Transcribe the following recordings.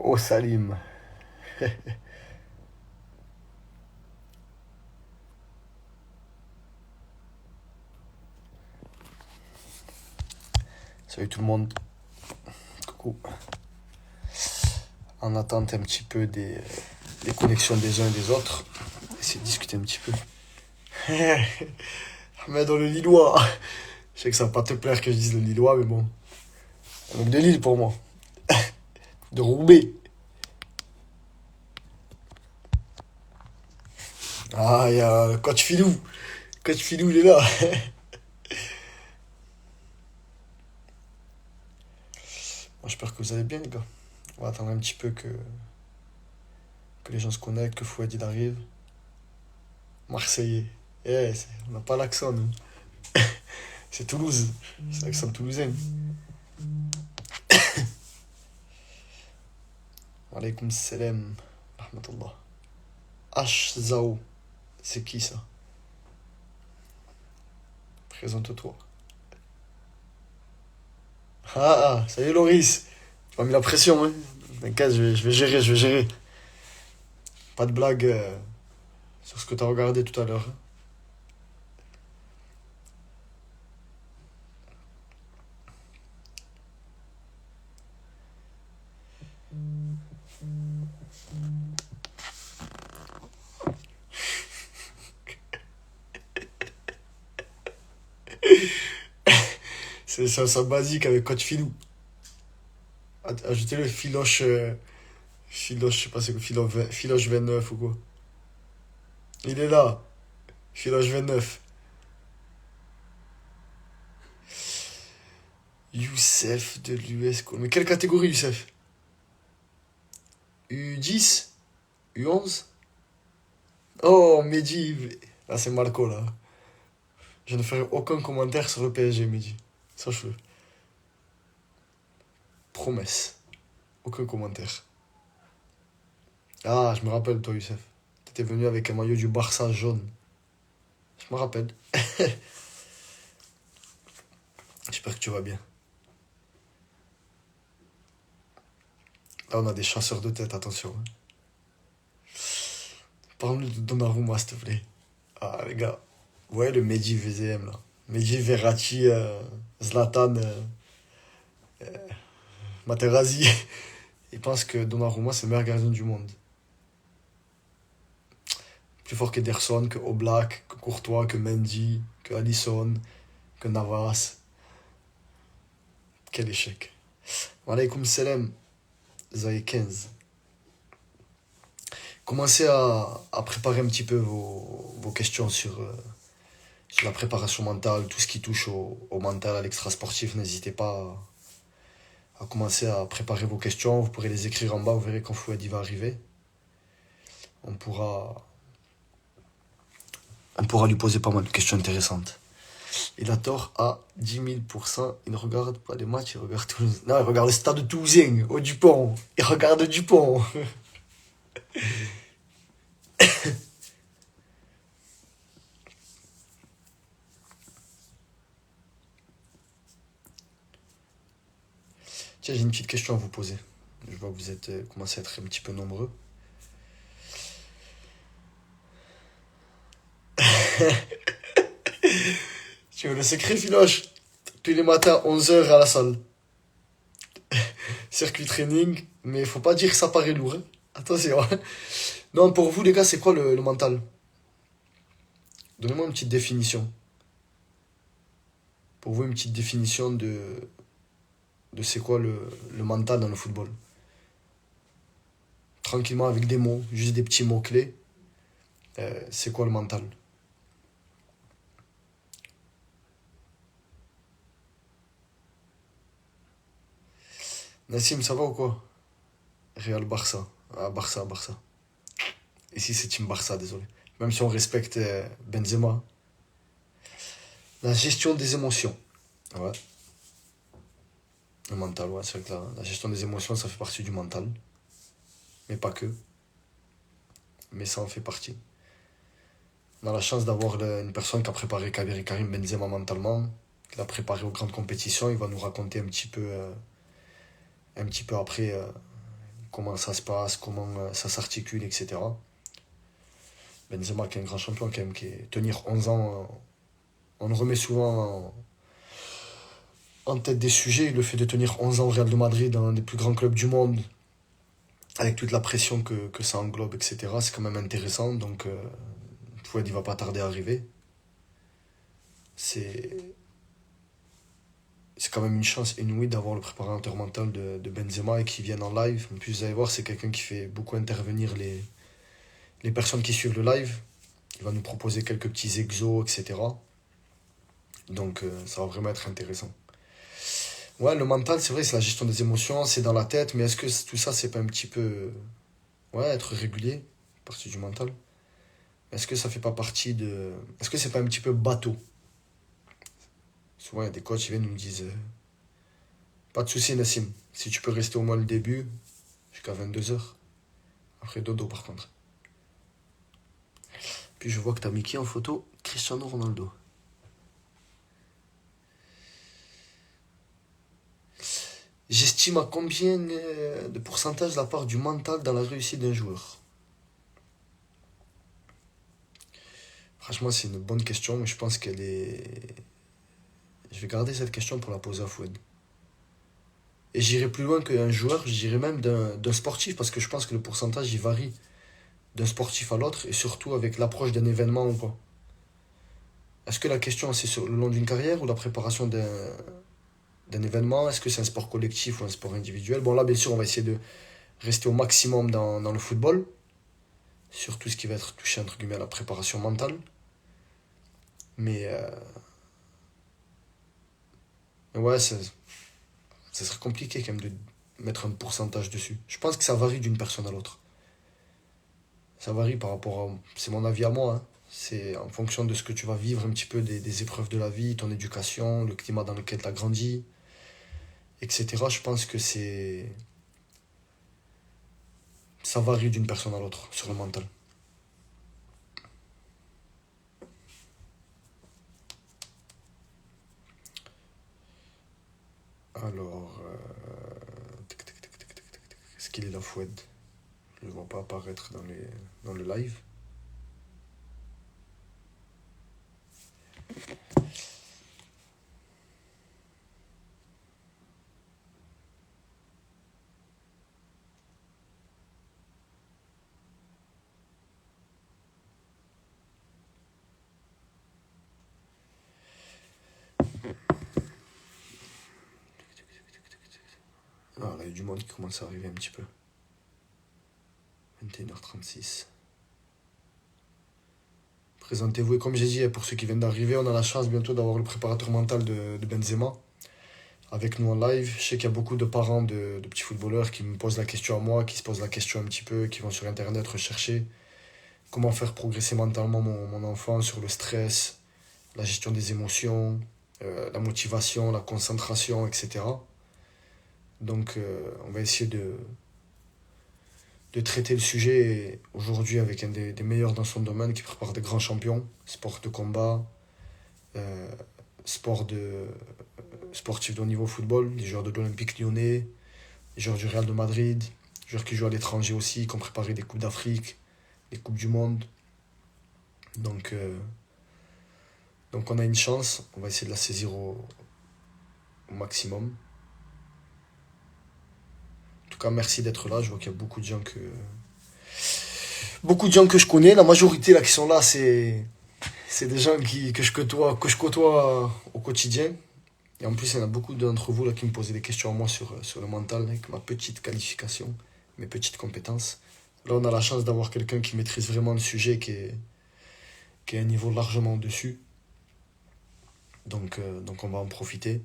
Oh Salim. Salut tout le monde. Coucou. En attente un petit peu des connexions des uns et des autres. Essayer de discuter un petit peu. Mais dans le Lillois. Je sais que ça va pas te plaire que je dise le Lillois, mais bon. Un mec de Lille pour moi. De Roubaix. Ah, il y a Coach Filou. Coach Filou, il est là. Moi, j'espère que vous allez bien, les gars. On va attendre un petit peu que les gens se connectent, que Fouad il arrive. Marseillais. On n'a pas l'accent, nous. C'est Toulouse. C'est l'accent toulousain. Alaykoum salam. Rahmatullah. H. Zao. C'est qui ça? Présente-toi. Salut Loris. Tu m'as mis la pression, hein. T'inquiète, je vais gérer, je vais gérer. Pas de blague sur ce que t'as regardé tout à l'heure, hein. C'est ça basique avec Coach Filou. Ajoutez-le Filoche. Filoche, je sais pas c'est quoi, Filoche 29 ou quoi. Il est là. Filoche 29. Youssef de l'US. Mais quelle catégorie, Youssef? U10? U11? Oh, Mehdi. Là, c'est Marco, là. Je ne ferai aucun commentaire sur le PSG, Mehdi. Sache-le. Promesse. Aucun commentaire. Ah, je me rappelle, toi, Youssef. T'étais venu avec un maillot du Barça jaune. Je me rappelle. J'espère que tu vas bien. Là, on a des chasseurs de tête, attention, hein. Parle-nous de Donnarumma, s'il te plaît. Ah, les gars. Ouais, le Mehdi VZM, là. Mehdi Verratti, Zlatan, Materazzi. Il pense que Donnarumma, c'est le meilleur gardien du monde. Plus fort qu'Ederson, que Oblak, que Courtois, que Mendy, que Alisson, que Navas. Quel échec. Wa alaykoum salam, Zay 15. Commencez à préparer un petit peu vos questions sur la préparation mentale, tout ce qui touche au mental, à l'extra-sportif. N'hésitez pas à commencer à préparer vos questions. Vous pourrez les écrire en bas, vous verrez quand Fouad va arriver. On pourra, on pourra lui poser pas mal de questions intéressantes. Il a tort à 10 000%. Il ne regarde pas les matchs, il regarde Toulouse. Non, il regarde le stade de Toulousain, au Dupont. Il regarde Dupont. Tiens, j'ai une petite question à vous poser. Je vois que vous êtes commencé à être un petit peu nombreux. Tu veux le secret, Filoche? Tous les matins, 11 h à la salle. Circuit training, mais faut pas dire que ça paraît lourd, hein. Attention, hein. Non, pour vous, les gars, c'est quoi le mental? Donnez-moi une petite définition. Pour vous, une petite définition de c'est quoi le mental dans le football. Tranquillement, avec des mots, juste des petits mots-clés. C'est quoi le mental? Nassim, ça va ou quoi? Real Barça. Ah, Barça, Barça. Ici, c'est Team Barça, désolé. Même si on respecte Benzema. La gestion des émotions. Ouais. Le mental, ouais, c'est vrai que la gestion des émotions, ça fait partie du mental. Mais pas que. Mais ça en fait partie. On a la chance d'avoir une personne qui a préparé Karim Benzema mentalement, qui l'a préparé aux grandes compétitions. Il va nous raconter un petit peu après comment ça se passe, comment ça s'articule, etc. Benzema qui est un grand champion quand même, qui est tenir 11 ans, on le remet souvent en tête des sujets, le fait de tenir 11 ans au Real de Madrid, dans un des plus grands clubs du monde, avec toute la pression que ça englobe, etc. C'est quand même intéressant, donc Fouad il va pas tarder à arriver. C'est c'est quand même une chance inouïe d'avoir le préparateur mental de Benzema et qui vienne en live. En plus, vous allez voir, c'est quelqu'un qui fait beaucoup intervenir les personnes qui suivent le live. Il va nous proposer quelques petits exos, etc. Donc, ça va vraiment être intéressant. Ouais, le mental, c'est vrai, c'est la gestion des émotions, c'est dans la tête, mais est-ce que tout ça, c'est pas un petit peu. Ouais, être régulier, partie du mental. Est-ce que ça fait pas partie de. Est-ce que c'est pas un petit peu bateau? Souvent, il y a des coachs qui viennent et nous disent pas de souci, Nassim. Si tu peux rester au moins le début, jusqu'à 22 heures. Après, dodo, par contre. Puis je vois que t'as mis qui en photo? Cristiano Ronaldo. J'estime à combien de pourcentage la part du mental dans la réussite d'un joueur? Franchement, c'est une bonne question, mais je pense qu'elle est. Je vais garder cette question pour la poser à Fouad. Et j'irai plus loin qu'un joueur, je dirais même d'un sportif, parce que je pense que le pourcentage il varie d'un sportif à l'autre, et surtout avec l'approche d'un événement ou pas. Est-ce que la question c'est sur le long d'une carrière ou la préparation d'un événement? Est-ce que c'est un sport collectif ou un sport individuel? Bon, là, bien sûr, on va essayer de rester au maximum dans le football, sur tout ce qui va être touché, entre guillemets, à la préparation mentale. Mais, ouais, ça serait compliqué quand même de mettre un pourcentage dessus. Je pense que ça varie d'une personne à l'autre. Ça varie par rapport à. C'est mon avis à moi, hein. C'est en fonction de ce que tu vas vivre un petit peu des épreuves de la vie, ton éducation, le climat dans lequel tu as grandi, etc. Je pense que c'est. Ça varie d'une personne à l'autre sur le mental. Alors. Est-ce qu'il est là, Fouad? Je ne le vois pas apparaître dans le live. Ah, là, il y a du monde qui commence à arriver un petit peu. 21h36. Présentez-vous. Et comme j'ai dit, pour ceux qui viennent d'arriver, on a la chance bientôt d'avoir le préparateur mental de Benzema avec nous en live. Je sais qu'il y a beaucoup de parents de petits footballeurs qui me posent la question à moi, qui se posent la question un petit peu, qui vont sur Internet rechercher comment faire progresser mentalement mon enfant sur le stress, la gestion des émotions, la motivation, la concentration, etc. Donc, on va essayer de traiter le sujet aujourd'hui avec un des meilleurs dans son domaine qui prépare des grands champions, sport de combat, euh, sport de, sportif de haut niveau football, des joueurs de l'Olympique lyonnais, des joueurs du Real de Madrid, des joueurs qui jouent à l'étranger aussi, qui ont préparé des Coupes d'Afrique, des Coupes du Monde. Donc, donc on a une chance, on va essayer de la saisir au maximum. En tout cas, merci d'être là. Je vois qu'il y a beaucoup de gens que je connais. La majorité là qui sont là, c'est des gens que je côtoie au quotidien. Et en plus, il y en a beaucoup d'entre vous là qui me posaient des questions à moi sur le mental, avec ma petite qualification, mes petites compétences. Là, on a la chance d'avoir quelqu'un qui maîtrise vraiment le sujet, qui est à un niveau largement au-dessus. Donc on va en profiter.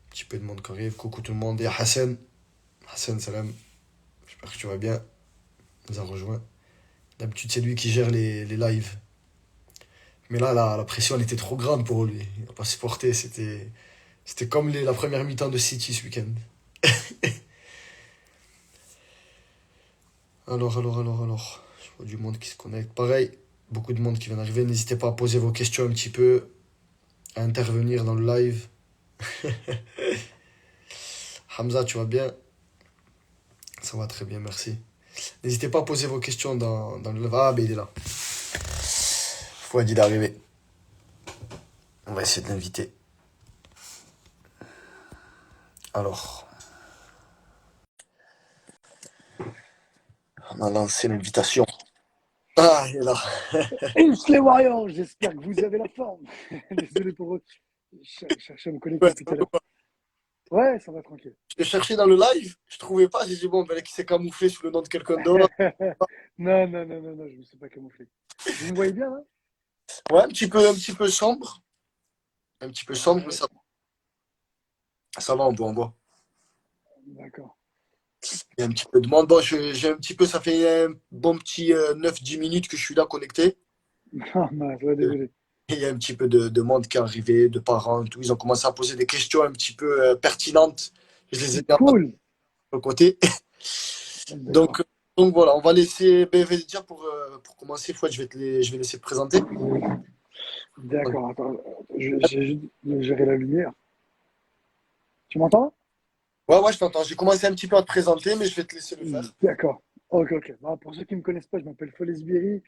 Un petit peu de monde qui arrive. Coucou tout le monde. Et Hassan. Hassan, salam. J'espère que tu vas bien. Il nous a rejoint. D'habitude, c'est lui qui gère les lives. Mais là, la pression, elle était trop grande pour lui. Il n'a pas supporté. C'était comme la première mi-temps de City ce week-end. Alors. Je vois du monde qui se connecte. Pareil, beaucoup de monde qui vient d'arriver. N'hésitez pas à poser vos questions un petit peu, à intervenir dans le live. Hamza, tu vas bien? Ça va très bien, merci. N'hésitez pas à poser vos questions dans le live. Ah, ben il est là. Fouad, il est arrivé. On va essayer de l'inviter. Alors, on a lancé l'invitation. Ah, il est là. Et les Warriors, j'espère que vous avez la forme. Désolé pour eux. Je cherchais à me Ouais, connecter depuis ça tout à l'heure. va. Ouais, ça va tranquille. Je cherchais dans le live, je trouvais pas. J'ai dit, bon, ben, qui s'est camouflé sous le nom de quelqu'un d'autre. Non, non, non, non, non, je me suis pas camouflé. Vous me voyez bien là? Ouais, un petit peu sombre. Un petit peu sombre, mais Ouais, ça va, on voit. d'accord. Il y a un petit peu de monde. Bon, j'ai un petit peu, ça fait un bon petit 9-10 minutes que je suis là connecté. Non, mince, ouais, Euh, désolé. Et il y a un petit peu de monde qui est arrivé, de parents, tout. Ils ont commencé à poser des questions un petit peu pertinentes. Je les ai mis à Cool. de côté. D'accord. Donc, donc voilà, on va laisser. Ben, déjà pour commencer, Fouad, je vais laisser te présenter. Donc, D'accord, attends, j'ai juste de gérer la lumière. Tu m'entends? ouais, ouais, je t'entends. J'ai commencé un petit peu à te présenter, mais je vais te laisser le faire. D'accord. Ok, ok. Bah, pour ceux qui ne me connaissent pas, je m'appelle Foles Biri.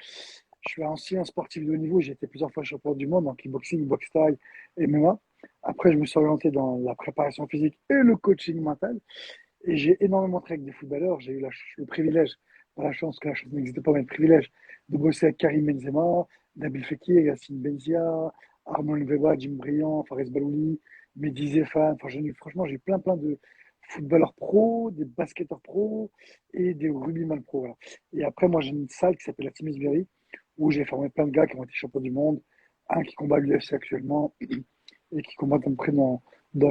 Je suis ancien sportif de haut niveau. J'ai été plusieurs fois champion du monde en kickboxing, boxe thaï et MMA. Après, je me suis orienté dans la préparation physique et le coaching mental. Et j'ai énormément travaillé avec des footballeurs. J'ai eu le privilège, pas la chance, que la chance n'existe pas, mais le privilège de bosser avec Karim Benzema, Nabil Fekir, Yacine Benzia, Arnaud Lveba, Jim Briand, Fares Balouli, Mehdi Zefan. Enfin, franchement, j'ai plein de footballeurs pros, des basketteurs pros et des rugbyman pros. Voilà. Et après, moi, j'ai une salle qui s'appelle la Team Isberry, où j'ai formé plein de gars qui ont été champions du monde, un qui combat à l'UFC actuellement et qui combat à peu près dans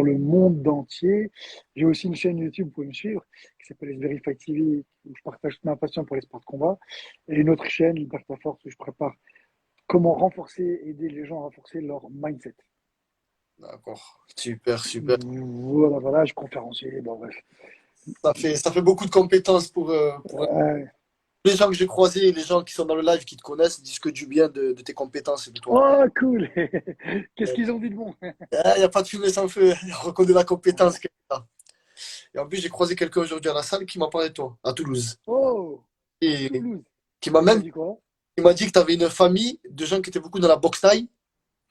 le monde entier. J'ai aussi une chaîne YouTube, vous pouvez me suivre, qui s'appelle Verify TV, où je partage ma passion pour les sports de combat. Et une autre chaîne, Liberta Force, où je prépare comment renforcer, aider les gens à renforcer leur mindset. D'accord. Super, super. Voilà, voilà, je conférencier, bon bref. Ça fait beaucoup de compétences pour les gens que j'ai croisés et les gens qui sont dans le live qui te connaissent disent que du bien de tes compétences et de toi. Oh, cool. Qu'est-ce qu'ils ont dit de bon? Il n'y a pas de fumée sans feu. On reconnaît la compétence qu'elle a. Et en plus, j'ai croisé quelqu'un aujourd'hui à la salle qui m'a parlé de toi, à Toulouse. Oh, à Et Toulouse. qui m'a Il m'a même dit quoi? il m'a dit que tu avais une famille de gens qui étaient beaucoup dans la boxe thaï,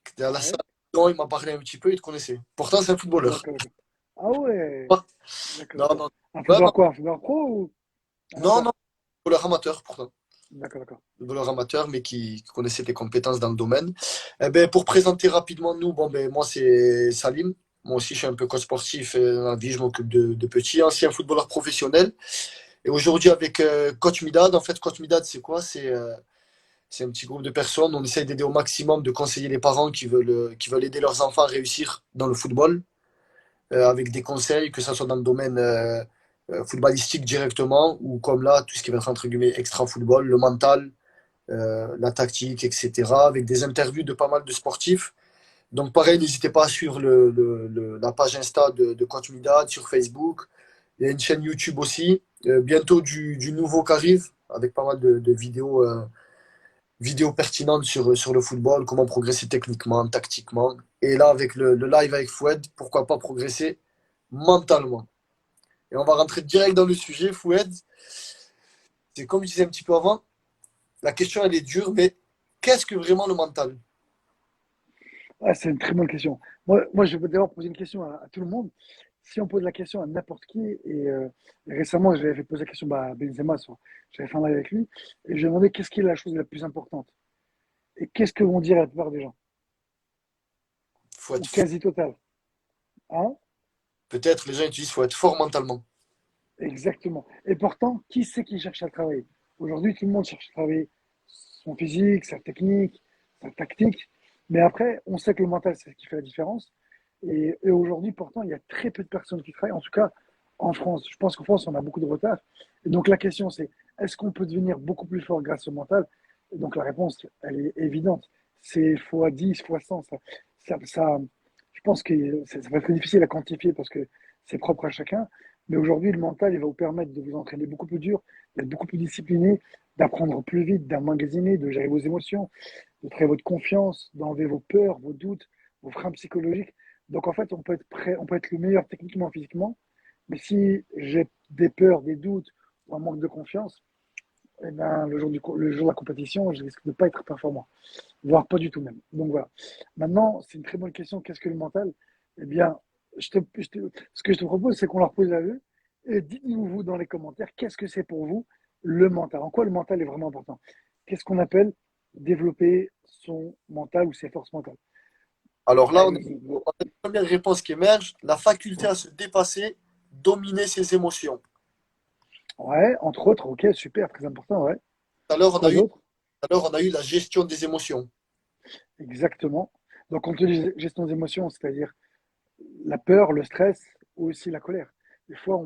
qui étaient à la salle. Ouais, Donc, il m'a parlé un petit peu, il te connaissait. Pourtant, c'est un footballeur. d'accord, d'accord. Ah ouais, Ah, d'accord, non, d'accord. non. Un Ouais, non, footballeur quoi? Un footballeur pro ou non, amateur? non. Footballeur amateur, pourtant. D'accord, d'accord. Footballeur amateur, mais qui connaissait tes compétences dans le domaine. Eh ben, pour présenter rapidement nous, bon, ben, moi, c'est Salim. Moi aussi, je suis un peu coach sportif dans la vie, je m'occupe de petits, anciens footballeurs professionnels. Et aujourd'hui, avec Coach Midad, en fait, Coach Midad, c'est quoi? C'est un petit groupe de personnes. On essaye d'aider au maximum, de conseiller les parents qui veulent aider leurs enfants à réussir dans le football, avec des conseils, que ce soit dans le domaine footballistique directement, ou comme là, tout ce qui va être entre guillemets extra-football, le mental, la tactique, etc., avec des interviews de pas mal de sportifs. Donc pareil, n'hésitez pas à suivre la page Insta de Coach Midad sur Facebook. Il y a une chaîne YouTube aussi. Bientôt du nouveau qui arrive, avec pas mal de vidéos pertinentes sur le football, comment progresser techniquement, tactiquement. Et là, avec le live avec Foued, pourquoi pas progresser mentalement. Et on va rentrer direct dans le sujet, Foued. C'est comme je disais un petit peu avant, la question elle est dure, mais qu'est-ce que vraiment le mental? Ah, c'est une très bonne question. Moi, je vais d'abord poser une question à tout le monde. Si on pose la question à n'importe qui, et récemment, j'avais fait poser la question à Benzema, j'avais fait un live avec lui, et je lui ai demandé qu'est-ce qui est la chose la plus importante. Et qu'est-ce que vont dire la plupart des gens? Faut Ou être fort. quasi total. Hein? Peut-être les gens utilisent faut être fort mentalement. Exactement. Et pourtant, qui c'est qui cherche à travailler? Aujourd'hui, tout le monde cherche à travailler son physique, sa technique, sa tactique. Mais après, on sait que le mental, c'est ce qui fait la différence. Et aujourd'hui, pourtant, il y a très peu de personnes qui travaillent. En tout cas, en France. Je pense qu'en France, on a beaucoup de retard. Et donc, la question, c'est est-ce qu'on peut devenir beaucoup plus fort grâce au mental? Et donc, la réponse, elle est évidente. C'est fois 10, fois 100. Je pense que ça va être difficile à quantifier parce que c'est propre à chacun. Mais aujourd'hui, le mental, il va vous permettre de vous entraîner beaucoup plus dur, d'être beaucoup plus discipliné, d'apprendre plus vite, d'emmagasiner, de gérer vos émotions, de travailler votre confiance, d'enlever vos peurs, vos doutes, vos freins psychologiques. Donc en fait, on peut être prêt, on peut être le meilleur techniquement, physiquement, Mais si j'ai des peurs, des doutes ou un manque de confiance, eh ben, le jour de la compétition, je risque de ne pas être performant, voire pas du tout même. Donc voilà. Maintenant, c'est une très bonne question. Qu'est-ce que le mental? Eh bien, ce que je te propose, c'est qu'on leur pose à eux et dites-nous vous dans les commentaires qu'est-ce que c'est pour vous le mental. En quoi le mental est vraiment important? Qu'est-ce qu'on appelle développer son mental ou ses forces mentales? Alors là, Eh, on a une première réponse qui émerge, la faculté à se dépasser, dominer ses émotions. ouais, entre autres, ok, super, très important, ouais. Tout à l'heure, Quoi d'autre? on a eu la gestion des émotions. Exactement. Donc, on te dit gestion des émotions, c'est-à-dire la peur, le stress ou aussi la colère. Des fois,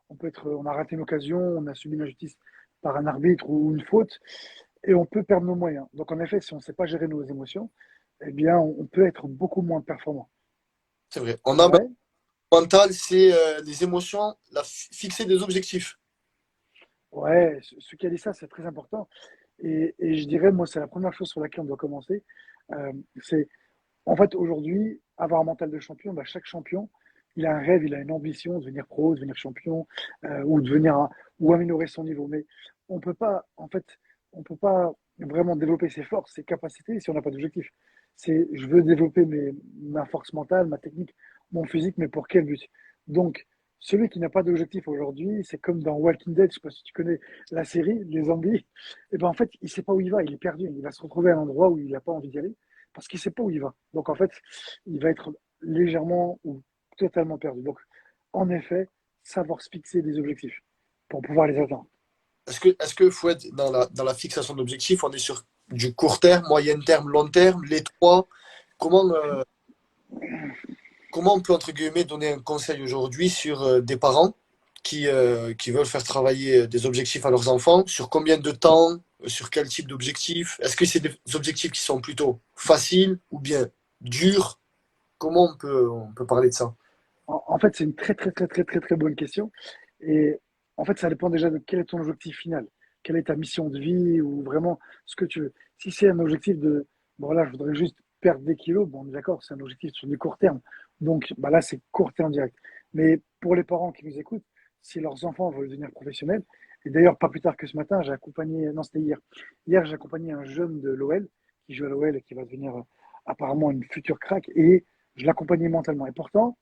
on a raté une occasion, on a subi une injustice par un arbitre ou une faute, et on peut perdre nos moyens. Donc, en effet, si on ne sait pas gérer nos émotions, eh bien, on peut être beaucoup moins performant. C'est vrai. Ouais, Mental, c'est les émotions, fixer des objectifs. ouais, ce qui a dit ça, c'est très important. Et je dirais, moi, c'est la première chose sur laquelle on doit commencer. Euh, c'est En fait, aujourd'hui, avoir un mental de champion, bah, chaque champion, il a un rêve, il a une ambition de devenir pro, de devenir champion, ou améliorer son niveau. Mais on peut pas, en fait, on peut pas vraiment développer ses forces, ses capacités si on n'a pas d'objectif. Je veux développer ma force mentale, ma technique, mon physique, mais pour quel but? Donc, celui qui n'a pas d'objectif aujourd'hui, c'est comme dans Walking Dead, je sais pas si tu connais la série, les zombies, et ben en fait, il sait pas où il va, il est perdu, il va se retrouver à un endroit où il n'a pas envie d'y aller parce qu'il ne sait pas où il va. Donc en fait, il va être légèrement ou totalement perdu. Donc en effet, savoir se fixer des objectifs pour pouvoir les atteindre. Est-ce que faut être dans la fixation d'objectifs, on est sur du court terme, moyen terme, long terme, les trois. Comment, comment on peut, entre guillemets, donner un conseil aujourd'hui sur des parents qui veulent faire travailler des objectifs à leurs enfants? Sur combien de temps? Sur quel type d'objectifs? Est-ce que c'est des objectifs qui sont plutôt faciles ou bien durs? Comment on peut parler de ça? En fait, c'est une très bonne question. Et en fait, ça dépend déjà de quel est ton objectif final. Quelle est ta mission de vie ou vraiment ce que tu veux. Si c'est un objectif de, bon là, je voudrais juste perdre des kilos, bon, on est d'accord, c'est un objectif sur du court terme. Donc bah là, c'est court terme direct. Mais pour les parents qui nous écoutent, si leurs enfants veulent devenir professionnels, et d'ailleurs, pas plus tard que ce matin, j'ai accompagné, non, c'était hier. Hier, j'ai accompagné un jeune de l'OL qui joue à l'OL et qui va devenir apparemment une future crack et je l'accompagnais mentalement. Et pourtant,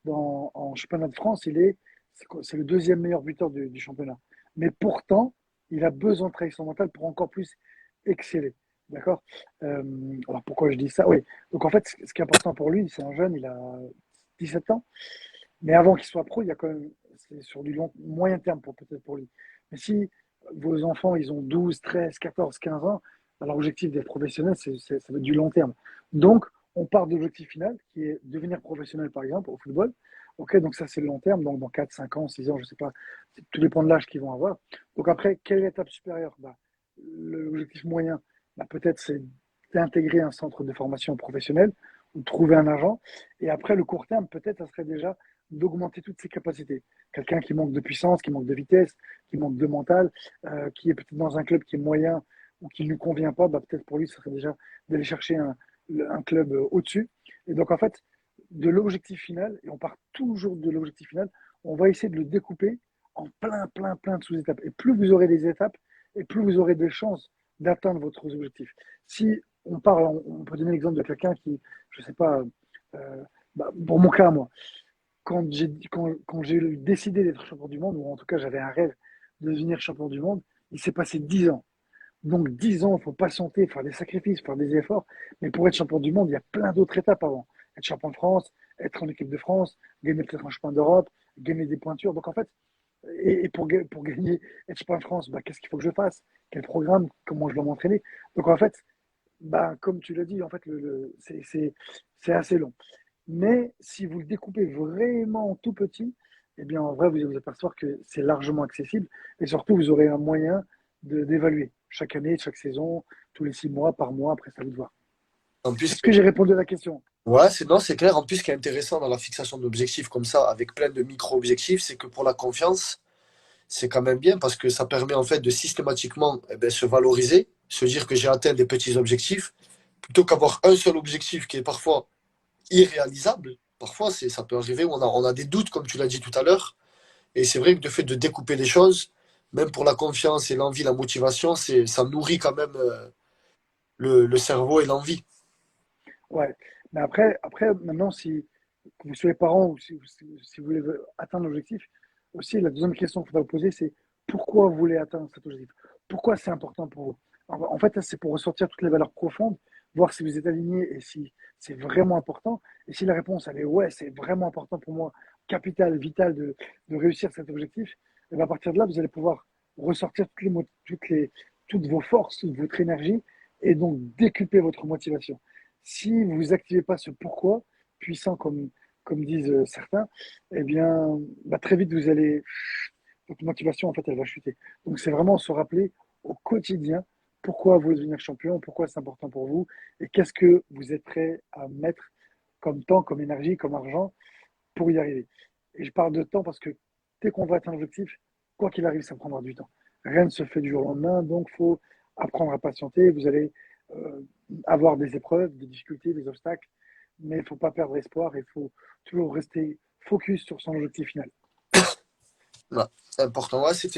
en championnat de France, c'est le deuxième meilleur buteur du championnat. Mais pourtant, il a besoin de travailler son mental pour encore plus exceller. D'accord. euh, Alors pourquoi je dis ça? Oui. Donc en fait, ce qui est important pour lui, c'est un jeune, il a 17 ans. Mais avant qu'il soit pro, il y a quand même, c'est sur du moyen terme peut-être pour lui. Mais si vos enfants, ils ont 12, 13, 14, 15 ans, ben, leur objectif d'être professionnel, ça va être du long terme. Donc, on part de l'objectif final, qui est devenir professionnel, par exemple, au football. Ok, donc ça, c'est le long terme, donc dans 4, 5 ans, 6 ans, je ne sais pas, tout dépend de l'âge qu'ils vont avoir. Donc après, quelle est l'étape supérieure? Ben, l'objectif moyen, ben, peut-être, c'est d'intégrer un centre de formation professionnelle ou de trouver un agent. Et après, le court terme, peut-être, ça serait déjà d'augmenter toutes ses capacités. Quelqu'un qui manque de puissance, qui manque de vitesse, qui manque de mental, qui est peut-être dans un club qui est moyen ou qui ne lui convient pas, bah, peut-être pour lui, ce serait déjà d'aller chercher un club au-dessus. Et donc, en fait, de l'objectif final, et on part toujours de l'objectif final, on va essayer de le découper en plein de sous-étapes. Et plus vous aurez des étapes, et plus vous aurez des chances d'atteindre votre objectif. Si on parle, on peut donner l'exemple de quelqu'un qui, je ne sais pas, bah, pour mon cas, moi, quand j'ai décidé d'être champion du monde, ou en tout cas j'avais un rêve de devenir champion du monde, il s'est passé 10 ans. Donc 10 ans, il faut patienter, faire des sacrifices, faire des efforts. Mais pour être champion du monde, il y a plein d'autres étapes avant. Être champion de France, être en équipe de France, gagner peut-être un champion d'Europe, gagner des pointures. Donc en fait, et pour gagner, être champion de France, bah, qu'est-ce qu'il faut que je fasse? Quel programme? Comment je dois m'entraîner? Donc en fait, bah, comme tu l'as dit, en fait, c'est assez long. Mais si vous le découpez vraiment tout petit, eh bien, en vrai, vous allez vous apercevoir que c'est largement accessible. Et surtout, vous aurez un moyen d'évaluer chaque année, chaque saison, tous les 6 mois, par mois. Après, ça va de voir. En plus, Est-ce que j'ai répondu à la question? ouais, non, c'est clair. En plus, ce qui est intéressant dans la fixation d'objectifs comme ça, avec plein de micro-objectifs, c'est que pour la confiance, c'est quand même bien parce que ça permet en fait de systématiquement se valoriser, se dire que j'ai atteint des petits objectifs, plutôt qu'avoir un seul objectif qui est parfois irréalisable. Parfois, ça peut arriver où on a des doutes, comme tu l'as dit tout à l'heure. Et c'est vrai que le fait de découper les choses, même pour la confiance et l'envie, la motivation, ça nourrit quand même le cerveau et l'envie. Ouais. Mais après, maintenant, si que vous soyez parent ou si vous voulez atteindre l'objectif, aussi, la deuxième question qu'il faudra vous poser, c'est pourquoi vous voulez atteindre cet objectif? Pourquoi c'est important pour vous? En fait, c'est pour ressortir toutes les valeurs profondes, voir si vous êtes aligné et si c'est vraiment important. Et si la réponse, elle est ouais, c'est vraiment important pour moi, capital, vital de réussir cet objectif, et bien à partir de là, vous allez pouvoir ressortir toutes vos forces, toute votre énergie et donc décupler votre motivation. Si vous activez pas ce pourquoi, puissant comme disent certains, eh bien, bah, très vite, votre motivation, en fait, elle va chuter. Donc, c'est vraiment se rappeler au quotidien pourquoi vous voulez devenir champion, pourquoi c'est important pour vous, et qu'est-ce que vous êtes prêt à mettre comme temps, comme énergie, comme argent pour y arriver. Et je parle de temps parce que dès qu'on va atteindre l'objectif, quoi qu'il arrive, ça prendra du temps. Rien ne se fait du jour au lendemain, donc il faut apprendre à patienter. Vous allez euh, avoir des épreuves, des difficultés, des obstacles, mais il ne faut pas perdre espoir, il faut toujours rester focus sur son objectif final. Voilà. C'est important. Ouais, c'est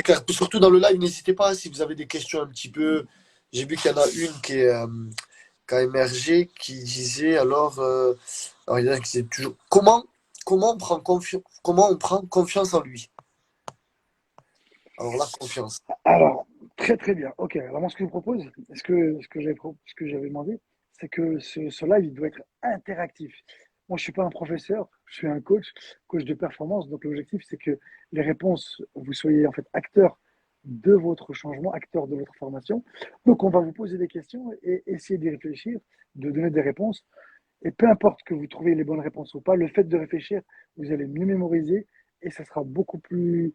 clair. Surtout dans le live, n'hésitez pas si vous avez des questions un petit peu. J'ai vu qu'il y en a une qui a émergé qui disait alors il y en a qui disait toujours comment on prend confiance en lui. Alors la confiance. Alors, très très bien. Ok, alors moi ce que je vous propose, ce que j'avais demandé, c'est que ce live, il doit être interactif. Moi, je suis pas un professeur, je suis un coach de performance. Donc l'objectif, c'est que les réponses, vous soyez en fait acteur de votre changement, acteur de votre formation. Donc on va vous poser des questions et essayer d'y réfléchir, de donner des réponses. Et peu importe que vous trouviez les bonnes réponses ou pas, le fait de réfléchir, vous allez mieux mémoriser et ça sera beaucoup plus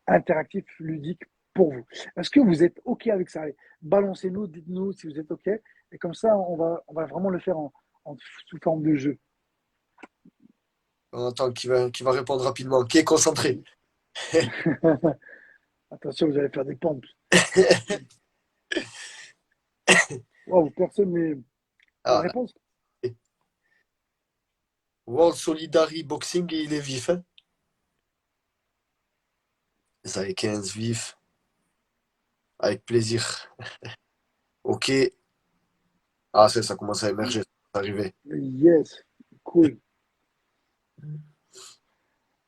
interactif, ludique pour vous. Est-ce que vous êtes OK avec ça? Allez, balancez-nous, dites-nous si vous êtes OK. Et comme ça, on va vraiment le faire sous forme de jeu. On attend qui va répondre rapidement, qui est concentré. Attention, vous allez faire des pompes. Waouh, personne n'est. Pas de Ah, réponse? World Solidary Boxing, il est vif, hein. Ça est 15 vif, avec plaisir. Ok. Ah, ça commence à émerger, ça commence à arriver. Yes, cool.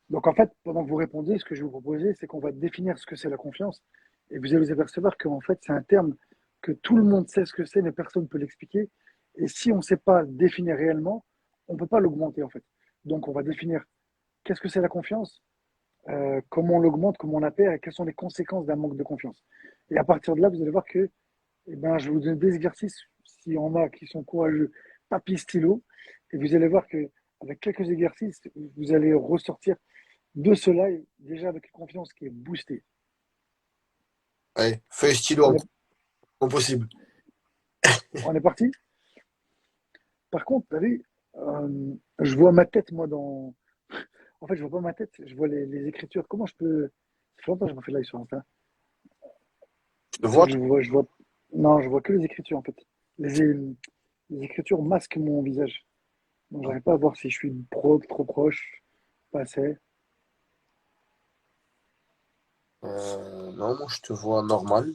Donc en fait, pendant que vous répondez, ce que je vais vous proposer, c'est qu'on va définir ce que c'est la confiance. Et vous allez vous apercevoir qu'en fait, c'est un terme que tout le monde sait ce que c'est, mais personne ne peut l'expliquer. Et si on ne sait pas définir réellement, on ne peut pas l'augmenter en fait. Donc on va définir qu'est-ce que c'est la confiance, comment on l'augmente, comment on la perd et quelles sont les conséquences d'un manque de confiance. Et à partir de là, vous allez voir que eh ben, je vais vous donner des exercices, s'il y en a qui sont courageux, papier, stylo, et vous allez voir que avec quelques exercices, vous allez ressortir de cela, déjà avec une confiance qui est boostée. Allez, feuille stylo On est, en possible. on est parti. Par contre, t'as vu, je vois ma tête, moi, dans. En fait, je vois pas ma tête, je vois les écritures. Comment je peux. Ça fait longtemps que je me fais live sur Insta. Tu le C'est vois? que je vois. Non, je vois que les écritures, en fait. Les écritures masquent mon visage. Donc, j'arrive pas à voir si je suis trop proche, pas assez. Non, moi je te vois normal.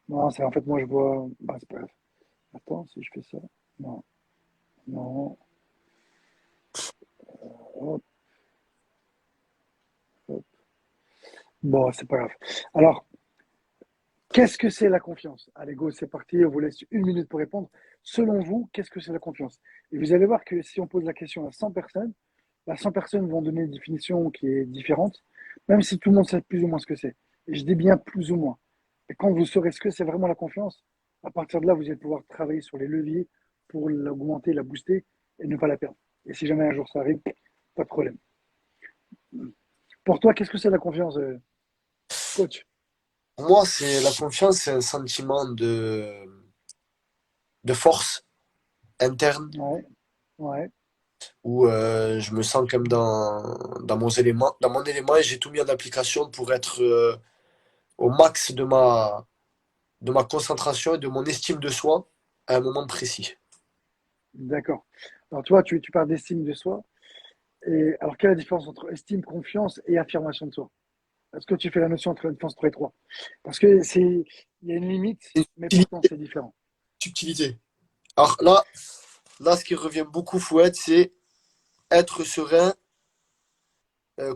Non, c'est en fait, moi, je vois. Bah, c'est pas grave. Attends, si je fais ça. Non, non. Hop, hop. Bon, c'est pas grave. Alors, qu'est-ce que c'est la confiance? Allez, go, c'est parti. On vous laisse 1 minute pour répondre. Selon vous, qu'est-ce que c'est la confiance? Et vous allez voir que si on pose la question à 100 personnes, 100 personnes vont donner une définition qui est différente, même si tout le monde sait plus ou moins ce que c'est. Et je dis bien plus ou moins. Et quand vous saurez ce que c'est vraiment la confiance, à partir de là, vous allez pouvoir travailler sur les leviers pour l'augmenter, la booster et ne pas la perdre. Et si jamais un jour ça arrive, pas de problème. Pour toi, qu'est-ce que c'est la confiance, coach? Pour moi, c'est la confiance, c'est un sentiment de force interne Ouais, ouais, où je me sens comme dans mon élément et j'ai tout mis en application pour être au max de ma concentration et de mon estime de soi à un moment précis. d'accord. Alors, toi, tu parles d'estime de soi. Et alors, quelle est la différence entre estime, confiance et affirmation de soi? Est-ce que tu fais la notion entre la différence entre les trois? Parce que il y a une limite, C'est une mais pourtant subtilité. c'est différent. Subtilité. Alors là, ce qui revient beaucoup, Fouette, c'est être serein,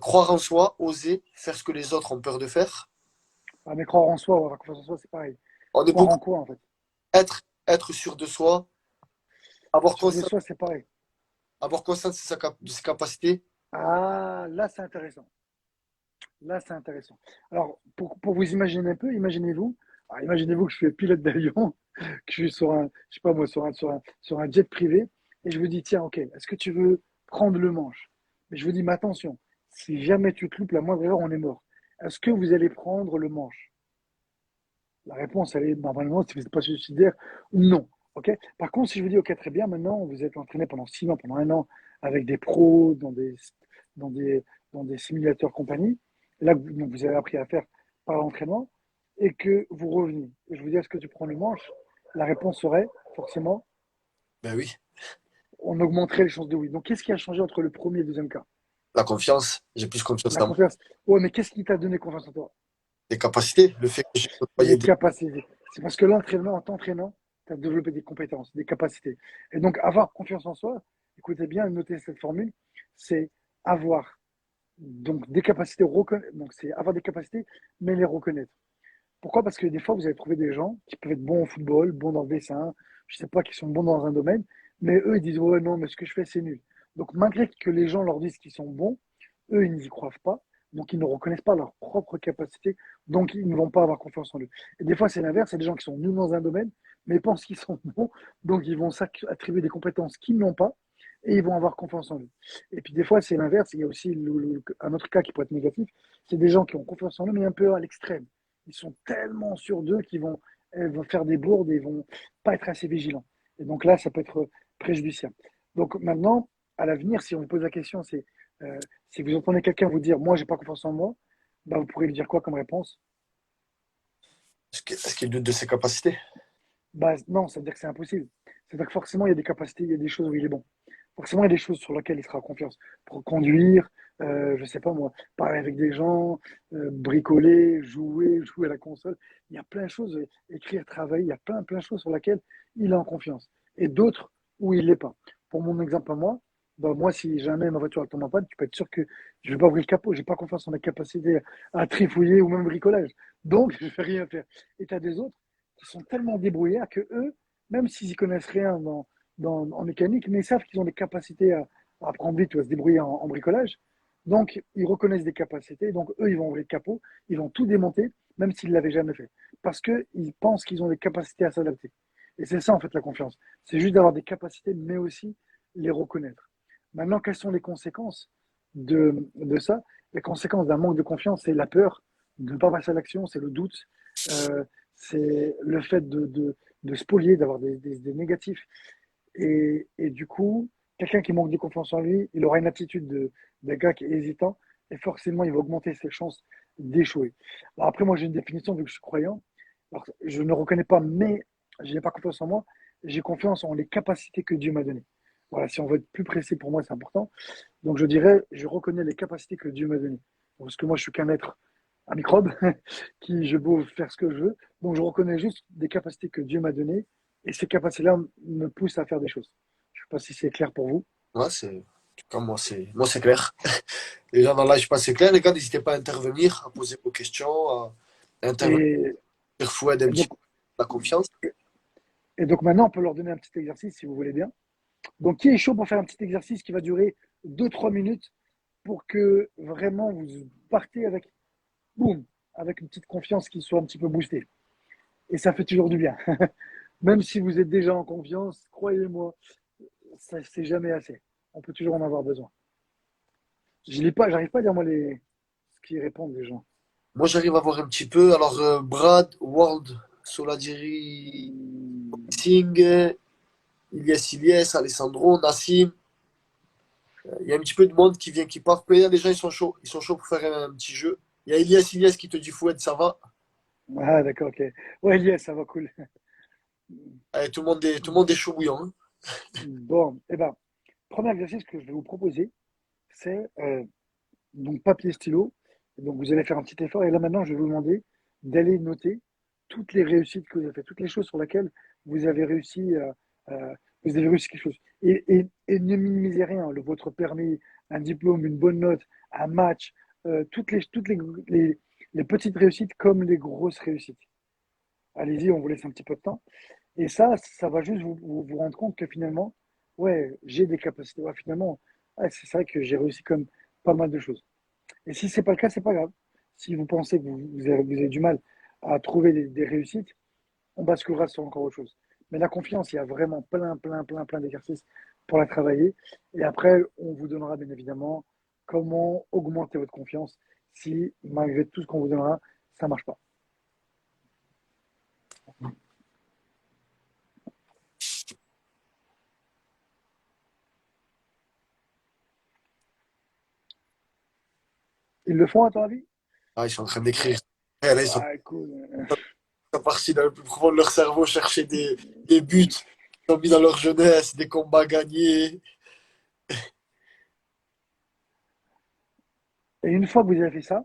croire en soi, oser faire ce que les autres ont peur de faire. Ah, mais croire en soi ou avoir confiance en soi, c'est pareil. On est Croire beaucoup en quoi, en fait? être sûr de soi, avoir Sur de conscience, soi, c'est pareil. avoir conscience de ses capacités. Ah, là, c'est intéressant. Là, c'est intéressant. Alors, pour vous imaginer un peu, imaginez-vous, alors, imaginez-vous que je suis pilote d'avion, que je suis sur un, je sais pas moi, sur un jet privé, et je vous dis, tiens, ok, est-ce que tu veux prendre le manche? Mais je vous dis, mais attention, si jamais tu te loupes la moindre erreur, on est mort. Est-ce que vous allez prendre le manche? La réponse, elle est normalement, si vous n'êtes pas suicidaire, non. Ok. Par contre, si je vous dis, ok, très bien, maintenant, vous êtes entraîné pendant 6 mois, pendant un an, avec des pros, dans des, dans des simulateurs compagnie, là, donc vous avez appris à faire par l'entraînement, et que vous revenez. Et je vous dis, est-ce que tu prends le manche? La réponse serait, forcément, Ben oui, on augmenterait les chances de oui. Donc, qu'est-ce qui a changé entre le premier et le deuxième cas? la confiance, j'ai plus confiance La en moi. confiance. Ouais, mais qu'est-ce qui t'a donné confiance en toi? Des capacités, le fait que j'ai côtoyé Les des... capacités. C'est parce que l'entraînement, en t'entraînant, tu as développé des compétences, des capacités. Et donc, avoir confiance en soi, écoutez bien, notez cette formule, c'est avoir donc des capacités, donc c'est avoir des capacités, mais les reconnaître. Pourquoi? Parce que des fois, vous allez trouver des gens qui peuvent être bons au football, bons dans le dessin, je sais pas, qui sont bons dans un domaine, mais eux, ils disent, ouais, non, mais ce que je fais, c'est nul. Donc, malgré que les gens leur disent qu'ils sont bons, eux, ils n'y croient pas, donc ils ne reconnaissent pas leurs propres capacités, donc ils ne vont pas avoir confiance en eux. Et des fois, c'est l'inverse, c'est des gens qui sont nuls dans un domaine, mais pensent qu'ils sont bons, donc ils vont s'attribuer des compétences qu'ils n'ont pas, et ils vont avoir confiance en eux. Et puis des fois, c'est l'inverse, il y a aussi un autre cas qui pourrait être négatif, c'est des gens qui ont confiance en eux, mais un peu à l'extrême. Ils sont tellement sûrs d'eux qu'ils vont faire des bourdes et vont pas être assez vigilants. Et donc là, ça peut être préjudiciable. Donc maintenant, à l'avenir, si on vous pose la question, c'est si vous entendez quelqu'un vous dire, moi, j'ai pas confiance en moi, bah, vous pourrez lui dire quoi comme réponse? Est-ce qu'il doute de ses capacités? Bah, non, ça veut dire que c'est impossible. C'est-à-dire que forcément, il y a des capacités, il y a des choses où il est bon. Forcément, il y a des choses sur lesquelles il sera confiance. Pour conduire, je sais pas moi, parler avec des gens, bricoler, jouer à la console. Il y a plein de choses, écrire, travailler, il y a plein de choses sur lesquelles il est en confiance. Et d'autres où il l'est pas. Pour mon exemple à moi, bah, moi, si jamais ma voiture elle tombe en panne, tu peux être sûr que je vais pas ouvrir le capot. J'ai pas confiance en ma capacité à trifouiller ou même bricolage. Donc, je vais rien faire. Et tu as des autres qui sont tellement débrouillards que eux, même s'ils y connaissent rien en mécanique, mais ils savent qu'ils ont des capacités à apprendre vite ou à se débrouiller en bricolage. Donc, ils reconnaissent des capacités. Donc, eux, ils vont ouvrir le capot, ils vont tout démonter, même s'ils ne l'avaient jamais fait. Parce qu'ils pensent qu'ils ont des capacités à s'adapter. Et c'est ça, en fait, la confiance. C'est juste d'avoir des capacités, mais aussi les reconnaître. Maintenant, quelles sont les conséquences de ça? Les conséquences d'un manque de confiance, c'est la peur de ne pas passer à l'action, c'est le doute, euh, c'est le fait de spolier, d'avoir des négatifs. Et du coup, quelqu'un qui manque de confiance en lui, il aura une attitude d'un gars qui est hésitant, et forcément, il va augmenter ses chances d'échouer. Alors après, moi, j'ai une définition, vu que je suis croyant. Alors, je ne reconnais pas, mais je n'ai pas confiance en moi. J'ai confiance en les capacités que Dieu m'a données. Voilà, si on veut être plus précis, pour moi, c'est important. Donc, je dirais, je reconnais les capacités que Dieu m'a données. Parce que moi, je suis qu'un être, un microbe, qui je peux faire ce que je veux. Donc, je reconnais juste des capacités que Dieu m'a données et ces capacités-là me poussent à faire des choses. Je ne sais pas si c'est clair pour vous. Ouais, c'est... Comme moi, c'est clair. Les gens dans là, je pense que c'est clair. Les gars, n'hésitez pas à intervenir, à poser vos questions, à intervenir. Et, Fouad un et petit donc, peu la confiance. et donc maintenant, on peut leur donner un petit exercice si vous voulez bien. Donc, qui est chaud pour faire un petit exercice qui va durer 2 3 minutes pour que vraiment vous partez avec, boum, avec une petite confiance qui soit un petit peu boostée. Et ça fait toujours du bien. Même si vous êtes déjà en confiance, croyez-moi, ça c'est jamais assez. On peut toujours en avoir besoin. Je lis pas, j'arrive pas à lire moi ce qu'ils répondent les gens. Moi, j'arrive à voir un petit peu. Alors, Brad, World, Soladiri, Singh, Ilyes, Alessandro, Nassim. Il y a un petit peu de monde qui vient, qui part. Mais il y a des gens, ils sont chauds. Ils sont chauds pour faire un petit jeu. Il y a Ilyes qui te dit Fouad, ça va. Ah d'accord, ok. Ouais, yes, ça va cool. Allez, tout le monde est chaud bouillant, hein. Bon, eh ben, premier exercice que je vais vous proposer, c'est donc papier, stylo. Et donc vous allez faire un petit effort. Et là maintenant, je vais vous demander d'aller noter toutes les réussites que vous avez faites, toutes les choses sur lesquelles vous avez réussi, vous avez réussi quelque chose. Et ne minimisez rien. Votre permis, un diplôme, une bonne note, un match, toutes les petites réussites comme les grosses réussites. Allez-y, on vous laisse un petit peu de temps. Et ça va juste vous rendre compte que finalement, ouais, j'ai des capacités. Ouais, finalement, ouais, c'est vrai que j'ai réussi comme pas mal de choses. Et si c'est pas le cas, c'est pas grave. Si vous pensez que vous avez du mal à trouver des réussites, on basculera sur encore autre chose. Mais la confiance, il y a vraiment plein d'exercices pour la travailler. Et après, on vous donnera bien évidemment comment augmenter votre confiance si, malgré tout ce qu'on vous donnera, ça marche pas. Ils le font à ton avis? Ah, ils sont en train d'écrire. Et là, ils sont Ouais, cool. partis dans le plus profond de leur cerveau chercher des buts qu'ils ont mis dans leur jeunesse, des combats gagnés. Et une fois que vous avez fait ça,